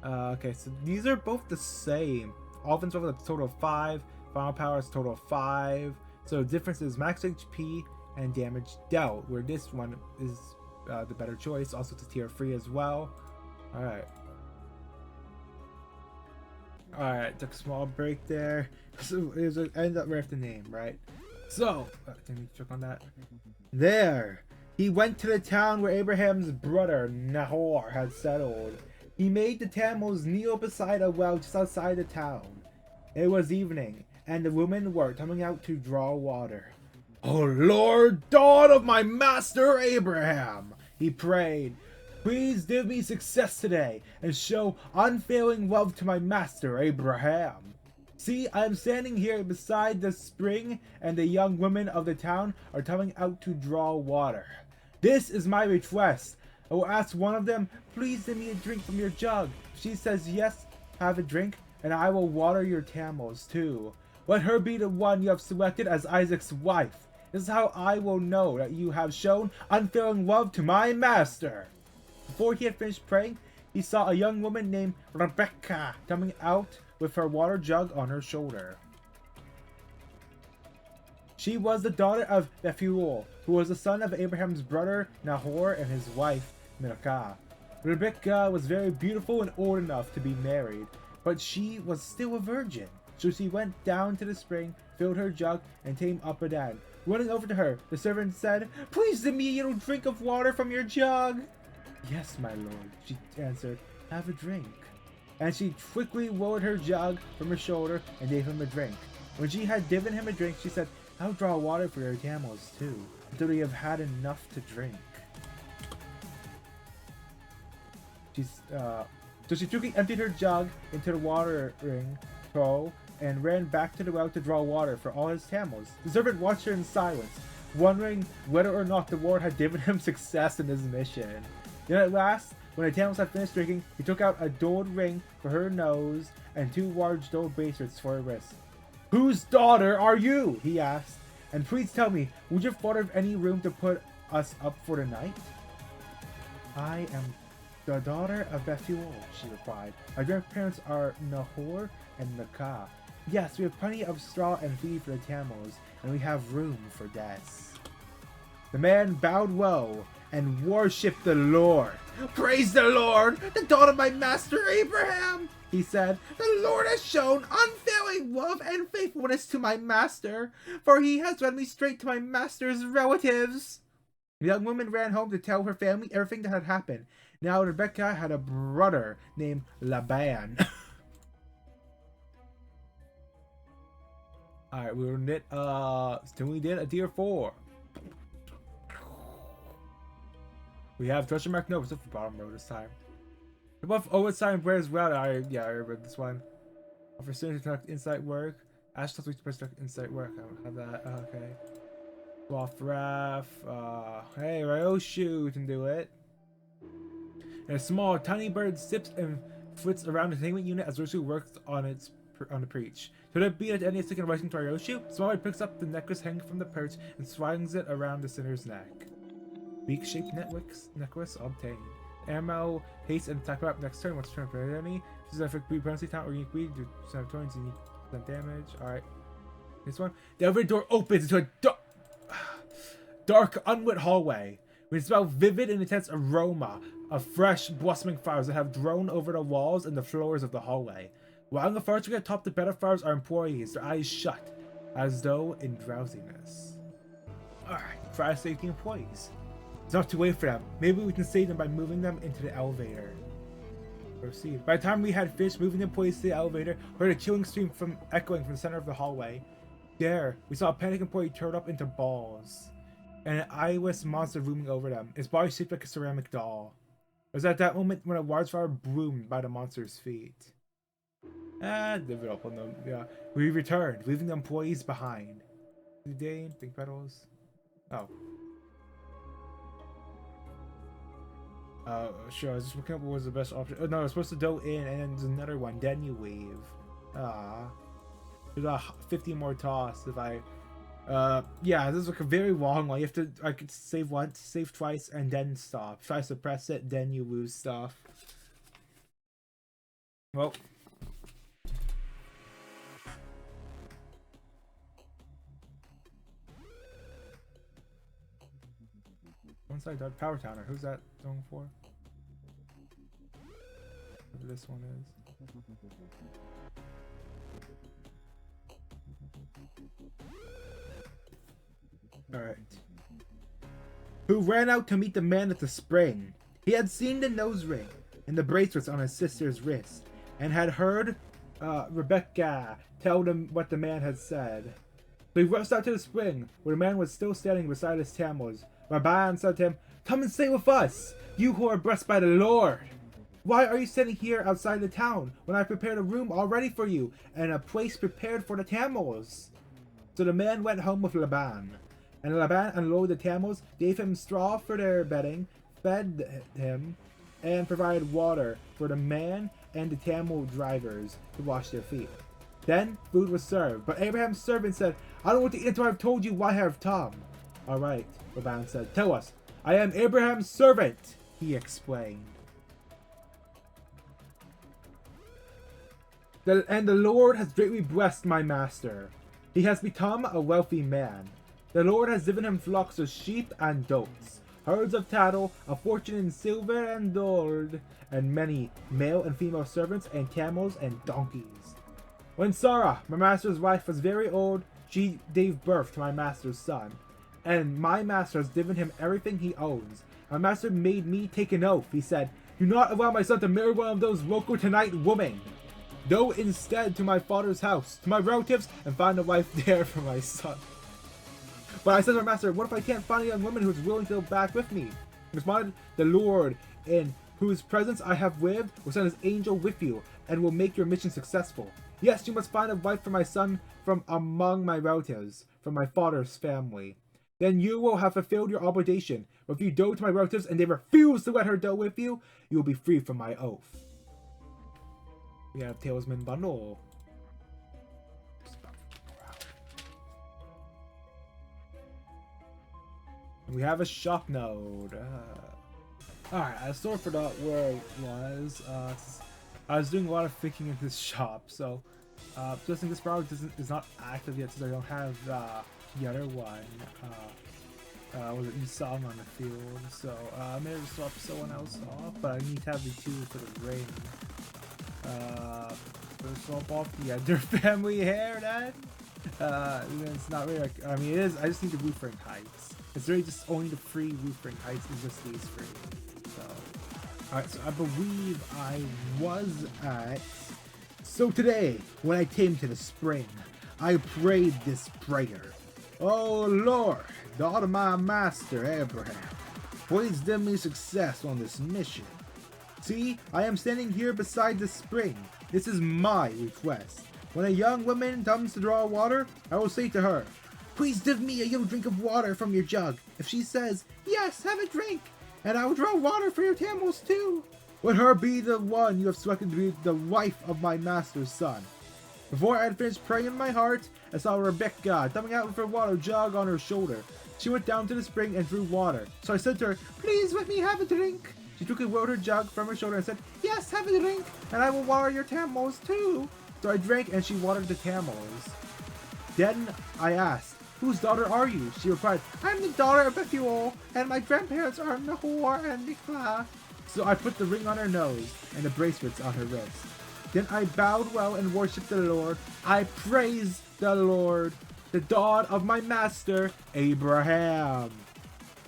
Speaker 1: Okay, so these are both the same. Offense level is a total of 5. Final power is a total of 5. So the difference is max HP and damage dealt, where this one is the better choice. Also, it's a tier 3 as well. Alright. Alright, took a small break there. So it was ended up right after the name, right? So, let me check on that. There! He went to the town where Abraham's brother Nahor had settled. He made the camels kneel beside a well just outside the town. It was evening, and the women were coming out to draw water. "O Lord, God of my master Abraham," he prayed, "please give me success today, and show unfailing love to my master Abraham. See, I am standing here beside the spring, and the young women of the town are coming out to draw water. This is my request. I will ask one of them, please give me a drink from your jug. If she says yes, have a drink, and I will water your camels too. Let her be the one you have selected as Isaac's wife. This is how I will know that you have shown unfailing love to my master." Before he had finished praying, he saw a young woman named Rebecca coming out with her water jug on her shoulder. She was the daughter of Bethuel, who was the son of Abraham's brother Nahor and his wife Milcah. Rebecca was very beautiful and old enough to be married, but she was still a virgin. So she went down to the spring, filled her jug, and came up again. Running over to her, the servant said, "Please give me a little drink of water from your jug." "Yes, my lord," she answered. "Have a drink." And she quickly lowered her jug from her shoulder and gave him a drink. When she had given him a drink, she said, "I'll draw water for your camels too, until they have had enough to drink." So she quickly emptied her jug into the watering trough and ran back to the well to draw water for all his camels. The servant watched her in silence, wondering whether or not the Lord had given him success in his mission. Then at last, when the camels had finished drinking, he took out a gold ring for her nose and 2 large gold bracelets for her wrist. "Whose daughter are you?" he asked. "And please tell me, would your father have any room to put us up for the night?" "I am the daughter of Bethuel," she replied. "Our grandparents are Nahor and Milcah. Yes, we have plenty of straw and feed for the camels, and we have room for guests." The man bowed low and worshipped the Lord. "Praise the Lord, the God of my master Abraham," he said. "The Lord has shown unfailing love and faithfulness to my master, for he has led me straight to my master's relatives." The young woman ran home to tell her family everything that had happened. Now Rebecca had a brother named Laban. Alright, we did a tier 4. We have question mark no, it's up for bottom row this time. The buff Owen wears well. I read this one. For students to conduct insight work. Ash plus week to conduct insight work. I don't have that. Okay. Cloth Raff. Hey, Ryoshu can do it. And a small, tiny bird sips and flits around the containment unit as Ryoshu works on the preach. Should it be at any second rising to Ryoshu, Small Bird picks up the necklace hanging from the perch and swings it around the sinner's neck. Beak-shaped necklace obtained. Ammo, haste, and attack up next turn. Once turn for any specific penalty talent or unique weed, do some turns unique damage. Alright. This one. The elevator door opens into a dark, unlit hallway. We smell vivid and intense aroma of fresh, blossoming flowers that have grown over the walls and the floors of the hallway. While on the first floor atop the bed of flowers are employees, their eyes shut, as though in drowsiness. Alright, try to save the employees. It's not to wait for them. Maybe we can save them by moving them into the elevator. Proceed. By the time we had finished moving the employees to the elevator, we heard a chilling scream echoing from the center of the hallway. There, we saw a panicked employee turn up into balls, and an eyeless monster looming over them. Its body shaped like a ceramic doll. It was at that moment when a wildfire bloomed by the monster's feet. And give it up on them. Yeah, we returned, leaving the employees behind. Today, pink petals. Oh. Sure, I was just looking up what was the best option. Oh no, I was supposed to go in and then there's another one, then you leave. There's 50 more toss if I... yeah, this is like a very long one. You have to, I could save once, save twice, and then stop. Try to suppress it, then you lose stuff. Well... One side dog power counter. Who's that going for? Whatever this one is. Alright. Who ran out to meet the man at the spring. He had seen the nose ring and the bracelets on his sister's wrist, and had heard Rebecca tell them what the man had said. So he rushed out to the spring, where the man was still standing beside his camels. Rabban said to him, "Come and stay with us, you who are blessed by the Lord. Why are you standing here outside the town, when I prepared a room already for you, and a place prepared for the camels?" So the man went home with Laban, and Laban unloaded the camels, gave him straw for their bedding, fed him, and provided water for the man and the camel drivers to wash their feet. Then food was served, but Abraham's servant said, "I don't want to eat until I've told you why I have come." "Alright," Laban said, "tell us." "I am Abraham's servant," he explained. "And the Lord has greatly blessed my master. He has become a wealthy man. The Lord has given him flocks of sheep and goats, herds of cattle, a fortune in silver and gold, and many male and female servants, and camels and donkeys. When Sarah, my master's wife, was very old, she gave birth to my master's son. And my master has given him everything he owns. My master made me take an oath. He said, 'Do not allow my son to marry one of those local tonight women. Go instead to my father's house, to my relatives, and find a wife there for my son.' But I said to my master, 'What if I can't find a young woman who is willing to go back with me?' He responded, 'The Lord, in whose presence I have lived, will send his angel with you, and will make your mission successful. Yes, you must find a wife for my son from among my relatives, from my father's family. Then you will have fulfilled your obligation. But if you go to my relatives and they refuse to let her go with you, you will be free from my oath.'" We have Talesman Bundle. And we have a shop node. Alright, I sort of forgot where it was. I was doing a lot of thinking in this shop, so just in this product is not active yet since I don't have the other one. Was it Nissan on the field? So I may have swap someone else off, but I need to have the two for the ring. Swap off the Ender family hair then. It's not really like, I mean it is, I just need the Wuthering Heights. It's really just only the free Wuthering Heights is just these three. So alright, so I believe I was at... So today, when I came to the spring, I prayed this prayer. "Oh Lord, God of my master Abraham, please give me success on this mission. See, I am standing here beside the spring. This is my request. When a young woman comes to draw water, I will say to her, 'Please give me a young drink of water from your jug.' If she says, 'Yes, have a drink, and I will draw water for your camels too,' let her be the one you have selected to be the wife of my master's son." Before I had finished praying in my heart, I saw Rebecca coming out with her water jug on her shoulder. She went down to the spring and drew water. So I said to her, "Please let me have a drink." She took a water jug from her shoulder and said, "Yes, have a drink, and I will water your camels too." So I drank and she watered the camels. Then I asked, "Whose daughter are you?" She replied, "I'm the daughter of Bethuel, and my grandparents are Nahor and Nikla." So I put the ring on her nose and the bracelets on her wrist. Then I bowed well and worshipped the Lord. I praised the Lord, the God of my master, Abraham,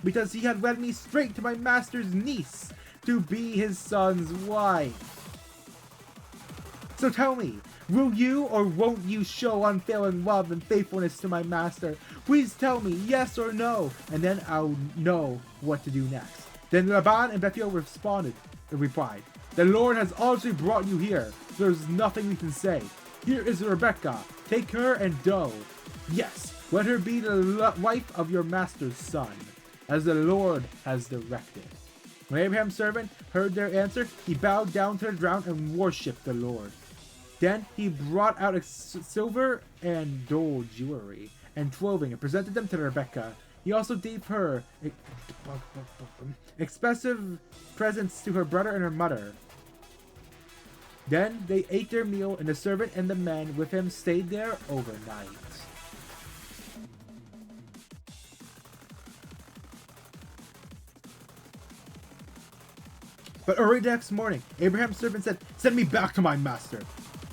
Speaker 1: because he had led me straight to my master's niece to be his son's wife. So tell me, will you or won't you show unfailing love and faithfulness to my master? Please tell me yes or no, and then I'll know what to do next. Then Laban and Bethuel replied, "The Lord has already brought you here, so there's nothing we can say. Here is Rebekah. Take her and go. Yes, let her be the wife of your master's son, as the Lord has directed." When Abraham's servant heard their answer, he bowed down to the ground and worshipped the Lord. Then he brought out silver and gold jewelry and clothing and presented them to Rebekah. He also gave her expensive presents to her brother and her mother. Then they ate their meal, and the servant and the men with him stayed there overnight. But early the next morning, Abraham's servant said, "Send me back to my master.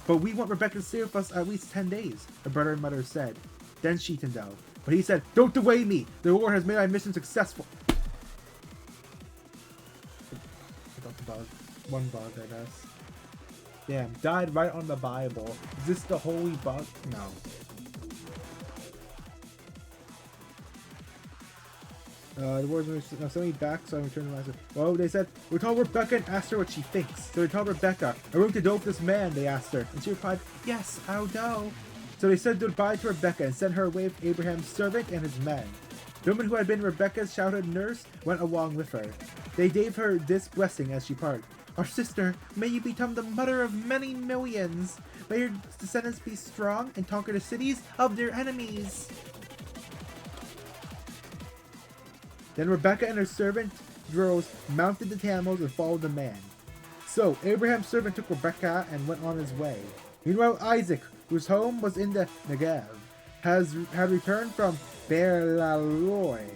Speaker 1: But we want Rebekah to stay with us at least 10 days, her brother and mother said. Then she turned out. But he said, "Don't delay me. The Lord has made my mission successful." I got the bug. One bug, I guess. Damn, died right on the Bible. Is this the holy bug? No. The words now send me back, so I returned to my master. Well, they said, "We told Rebekah and asked her what she thinks." So they told Rebekah, "Are we to go with this man?" They asked her, and she replied, "Yes, I'll go." So they said goodbye to Rebekah and sent her away with Abraham's servant and his men. The woman who had been Rebekah's childhood nurse went along with her. They gave her this blessing as she parted: "Our sister, may you become the mother of many millions. May your descendants be strong and conquer the cities of their enemies." Then Rebekah and her servant girls mounted the camels and followed the man. So Abraham's servant took Rebekah and went on his way. Meanwhile, Isaac, whose home was in the Negev, had returned from Beer-lahai.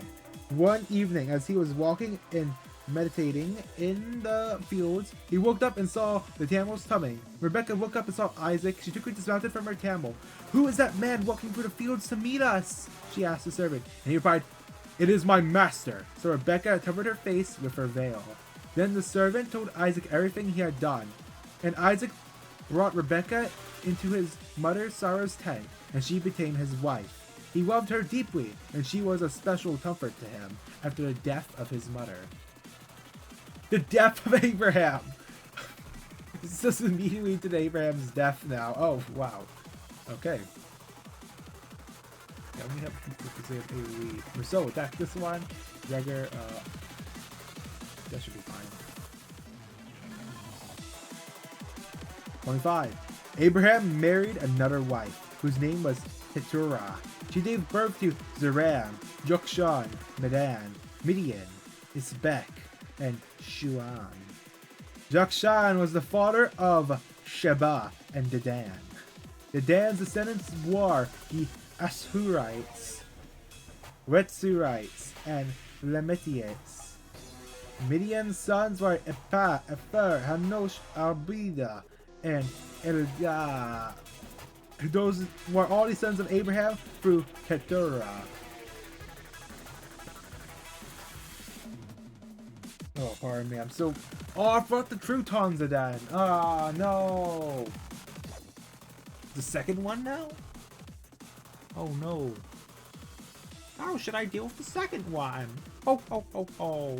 Speaker 1: One evening, as he was walking and meditating in the fields, he woke up and saw the camels coming. Rebekah woke up and saw Isaac. She quickly dismounted from her camel. "Who is that man walking through the fields to meet us?" she asked the servant. And he replied, "It is my master." So Rebekah covered her face with her veil. Then the servant told Isaac everything he had done. And Isaac brought Rebekah into his mother Sarah's tent, and she became his wife. He loved her deeply, and she was a special comfort to him after the death of his mother. The death of Abraham! It's just immediately to Abraham's death now. Oh, wow. Okay. Yeah, we have AoE. So, attack this one. Dagger, that should be fine. 25. Abraham married another wife, whose name was Keturah. She gave birth to Zeram, Jokshan, Medan, Midian, Isbek, and Shuan. Jokshan was the father of Sheba and Dedan. Dedan's descendants were the Ashurites, Retsurites, and Lemetites. Midian's sons were Ephah, Epher, Hanosh, Arbida, and Eldah. Those were all the sons of Abraham through Keturah. Oh, pardon me, I'm so... Oh, I brought the croutons again. Ah, no. The second one now? Oh, no. How should I deal with the second one? Oh, oh, oh, oh.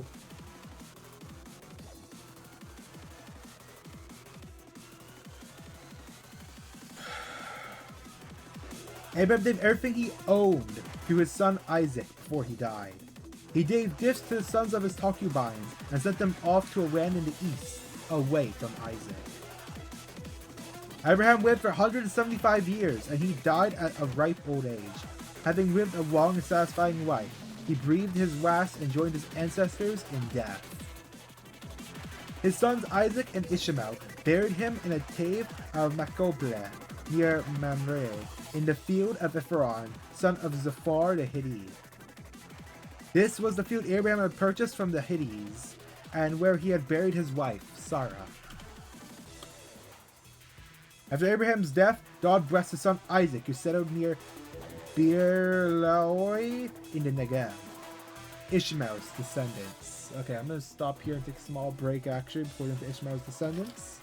Speaker 1: Abraham did everything he owned to his son Isaac before he died. He gave gifts to the sons of his concubines and sent them off to a land in the east, away from Isaac. Abraham lived for 175 years, and he died at a ripe old age, having lived a long and satisfying life. he breathed his last and joined his ancestors in death. His sons Isaac and Ishmael buried him in a cave of Macobla near Mamre in the field of Ephron, son of Zophar the Hittite. This was the field Abraham had purchased from the Hittites, and where he had buried his wife, Sarah. After Abraham's death, God blessed his son Isaac, who settled near Beer-Lahai in the Negev. Ishmael's descendants. Okay, I'm going to stop here and take a small break, actually, before we get into Ishmael's descendants.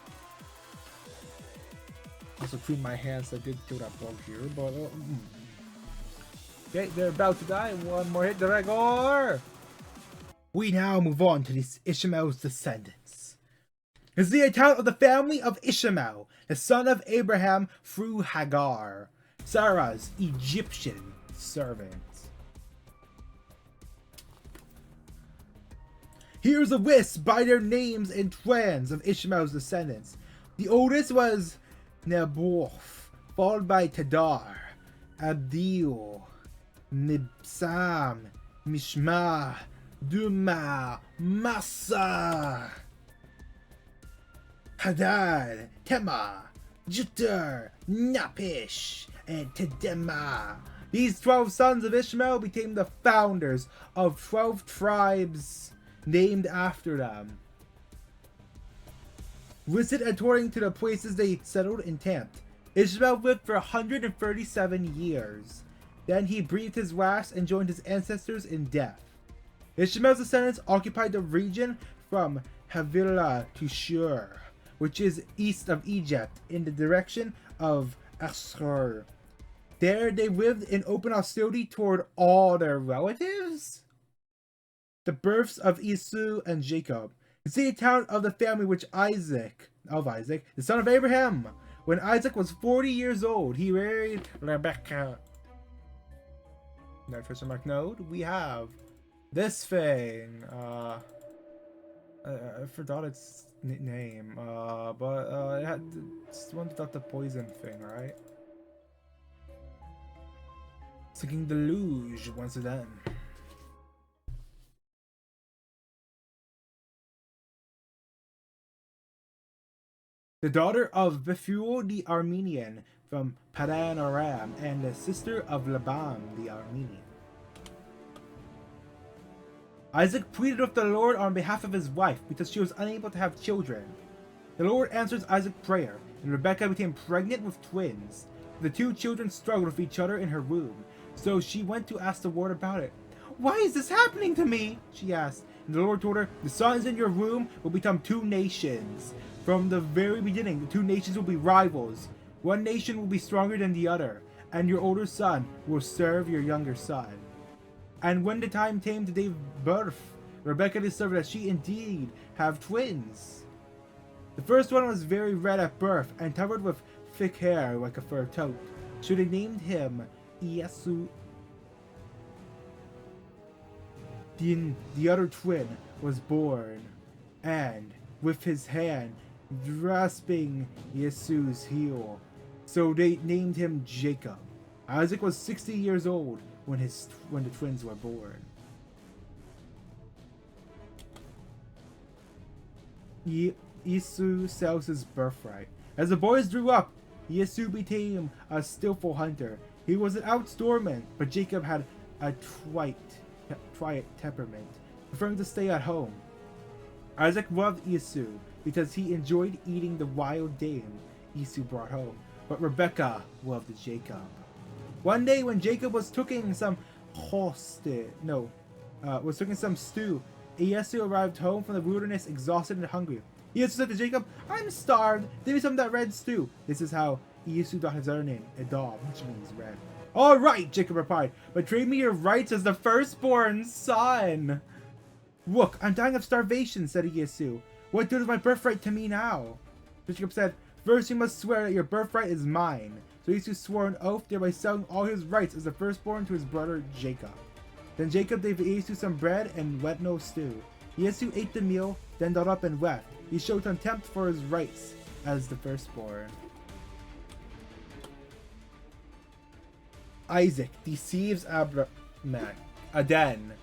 Speaker 1: Also clean my hands, I did kill that bug here, but... Okay, they're about to die. One more hit, the Regor! We now move on to these Ishmael's descendants. This is the account of the family of Ishmael, the son of Abraham through Hagar, Sarah's Egyptian servant. Here's a list by their names and clans of Ishmael's descendants. The oldest was Nebuch, followed by Tadar, Abdil, Mibsam, Mishma, Duma, Massa, Hadad, Tema, Jutter, Napish, and Tedema. These 12 sons of Ishmael became the founders of 12 tribes named after them. Listed according to the places they settled and camped. Ishmael lived for 137 years. Then he breathed his last and joined his ancestors in death. Ishmael's descendants occupied the region from Havilah to Shur, which is east of Egypt, in the direction of Ashur. There they lived in open hostility toward all their relatives. The births of Esau and Jacob. You see the account of the family which Isaac, the son of Abraham. When Isaac was 40 years old, he married Rebekah. Next question mark node, we have this thing. I forgot its name, but it had it's one without the poison thing, right? Singing Deluge once again. The daughter of Bethuel the Armenian from Padan Aram, and the sister of Laban the Armenian. Isaac pleaded with the Lord on behalf of his wife because she was unable to have children. The Lord answered Isaac's prayer, and Rebekah became pregnant with twins. The two children struggled with each other in her womb, so she went to ask the Lord about it. "Why is this happening to me?" she asked. And the Lord told her, "The sons in your womb will become two nations. From the very beginning, the two nations will be rivals. One nation will be stronger than the other, and your older son will serve your younger son." And when the time came to give birth, Rebekah discovered that she indeed have twins. The first one was very red at birth and covered with thick hair like a fur coat. So they named him Esau. The other twin was born, and with his hand grasping Esau's heel, so they named him Jacob. Isaac was 60 years old when the twins were born. Esau sells his birthright. As the boys grew up, Esau became a skillful hunter. He was an outdoorsman, but Jacob had a quiet temperament, preferring to stay at home. Isaac loved Esau because he enjoyed eating the wild game Esau brought home, but Rebekah loved Jacob. One day when Jacob was cooking some stew, Esau arrived home from the wilderness exhausted and hungry. Esau said to Jacob, "I'm starved, give me some of that red stew." This is how Esau got his other name, Edom, which means red. "Alright," Jacob replied, "but trade me your rights as the firstborn son." "Look, I'm dying of starvation," said Esau. "What good is my birthright to me now?" Jacob said, "First you must swear that your birthright is mine." So Esau swore an oath, thereby selling all his rights as the firstborn to his brother Jacob. Then Jacob gave Esau some bread and lentil stew. Esau ate the meal, then got up and left. He showed contempt for his rights as the firstborn. Isaac deceives Abraham. a den.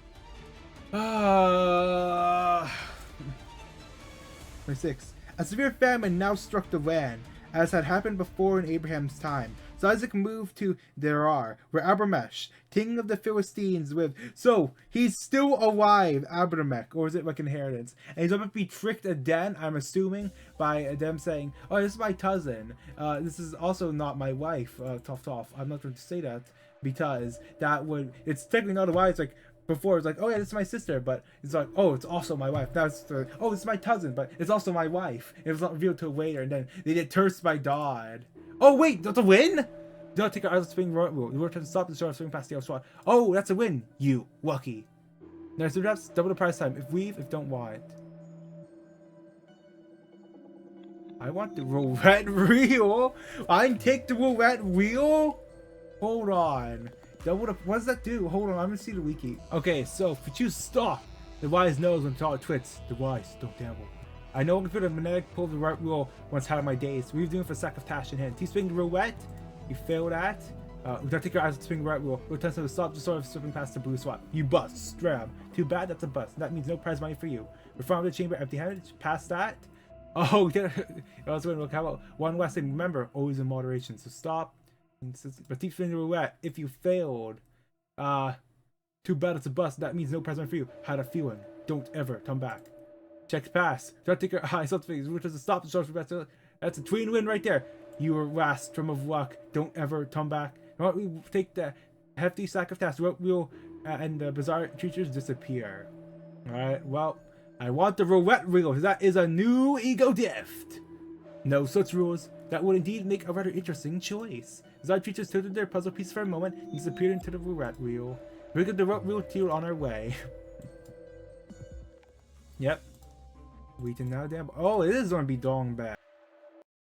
Speaker 1: 26. A severe famine now struck the land, as had happened before in Abraham's time. So Isaac moved to Gerar, where Abramelech, king of the Philistines, lived. So he's still alive, Abramelech, or is it like inheritance? And he's going to be tricked again, I'm assuming, by them saying, "Oh, this is my cousin. This is also not my wife." Tough. I'm not going to say that because that would. It's technically not a wife. It's like. Before it's like, oh yeah, this is my sister, but it's like, oh, it's also my wife. Now it's oh, it's my cousin, but it's also my wife. It was not revealed till later, and then they get cursed by God. Oh wait, that's a win? Do not take our eyes off the spinning wheel. You work to stop the shore of swing past the swat. Oh, that's a win. You lucky. Now so perhaps double the price time. If weave, if don't want. I want the roulette wheel. I take the roulette wheel. Hold on. What does that do? Hold on, I'm gonna see the wiki. Okay, so if you choose stop, the wise knows when to talk twits. The wise don't gamble. I know I can feel the magnetic pull of the right wheel once out of my days. We've doing for a sack of tash in hand. T-swing the roulette. You fail that. We gotta take your eyes off the swing right wheel. We'll test to stop just sort of slipping past the blue swap. You bust. Stram. Too bad that's a bust. That means no prize money for you. We're from the chamber empty-handed. Past that. Oh, I was going to look about one last thing. Remember, always in moderation. So stop. But keep spinning the roulette. If you failed, too bad it's a bust. That means no present for you. Had a feeling. Don't ever come back. Check pass. Don't take your eyes off the face. Which is a stop the short for. That's a tween win right there. You were last strum of luck. Don't ever come back. We take the hefty sack of tasks. We'll and the bizarre creatures disappear. All right. Well, I want the roulette wheel. That is a new ego gift. No such rules. That would indeed make a rather interesting choice. Bizarre creatures tilted their puzzle piece for a moment and disappeared into the roulette wheel. We get the roulette wheel tier on our way. Yep. We can now damn. Oh, it is going to be Dongbad.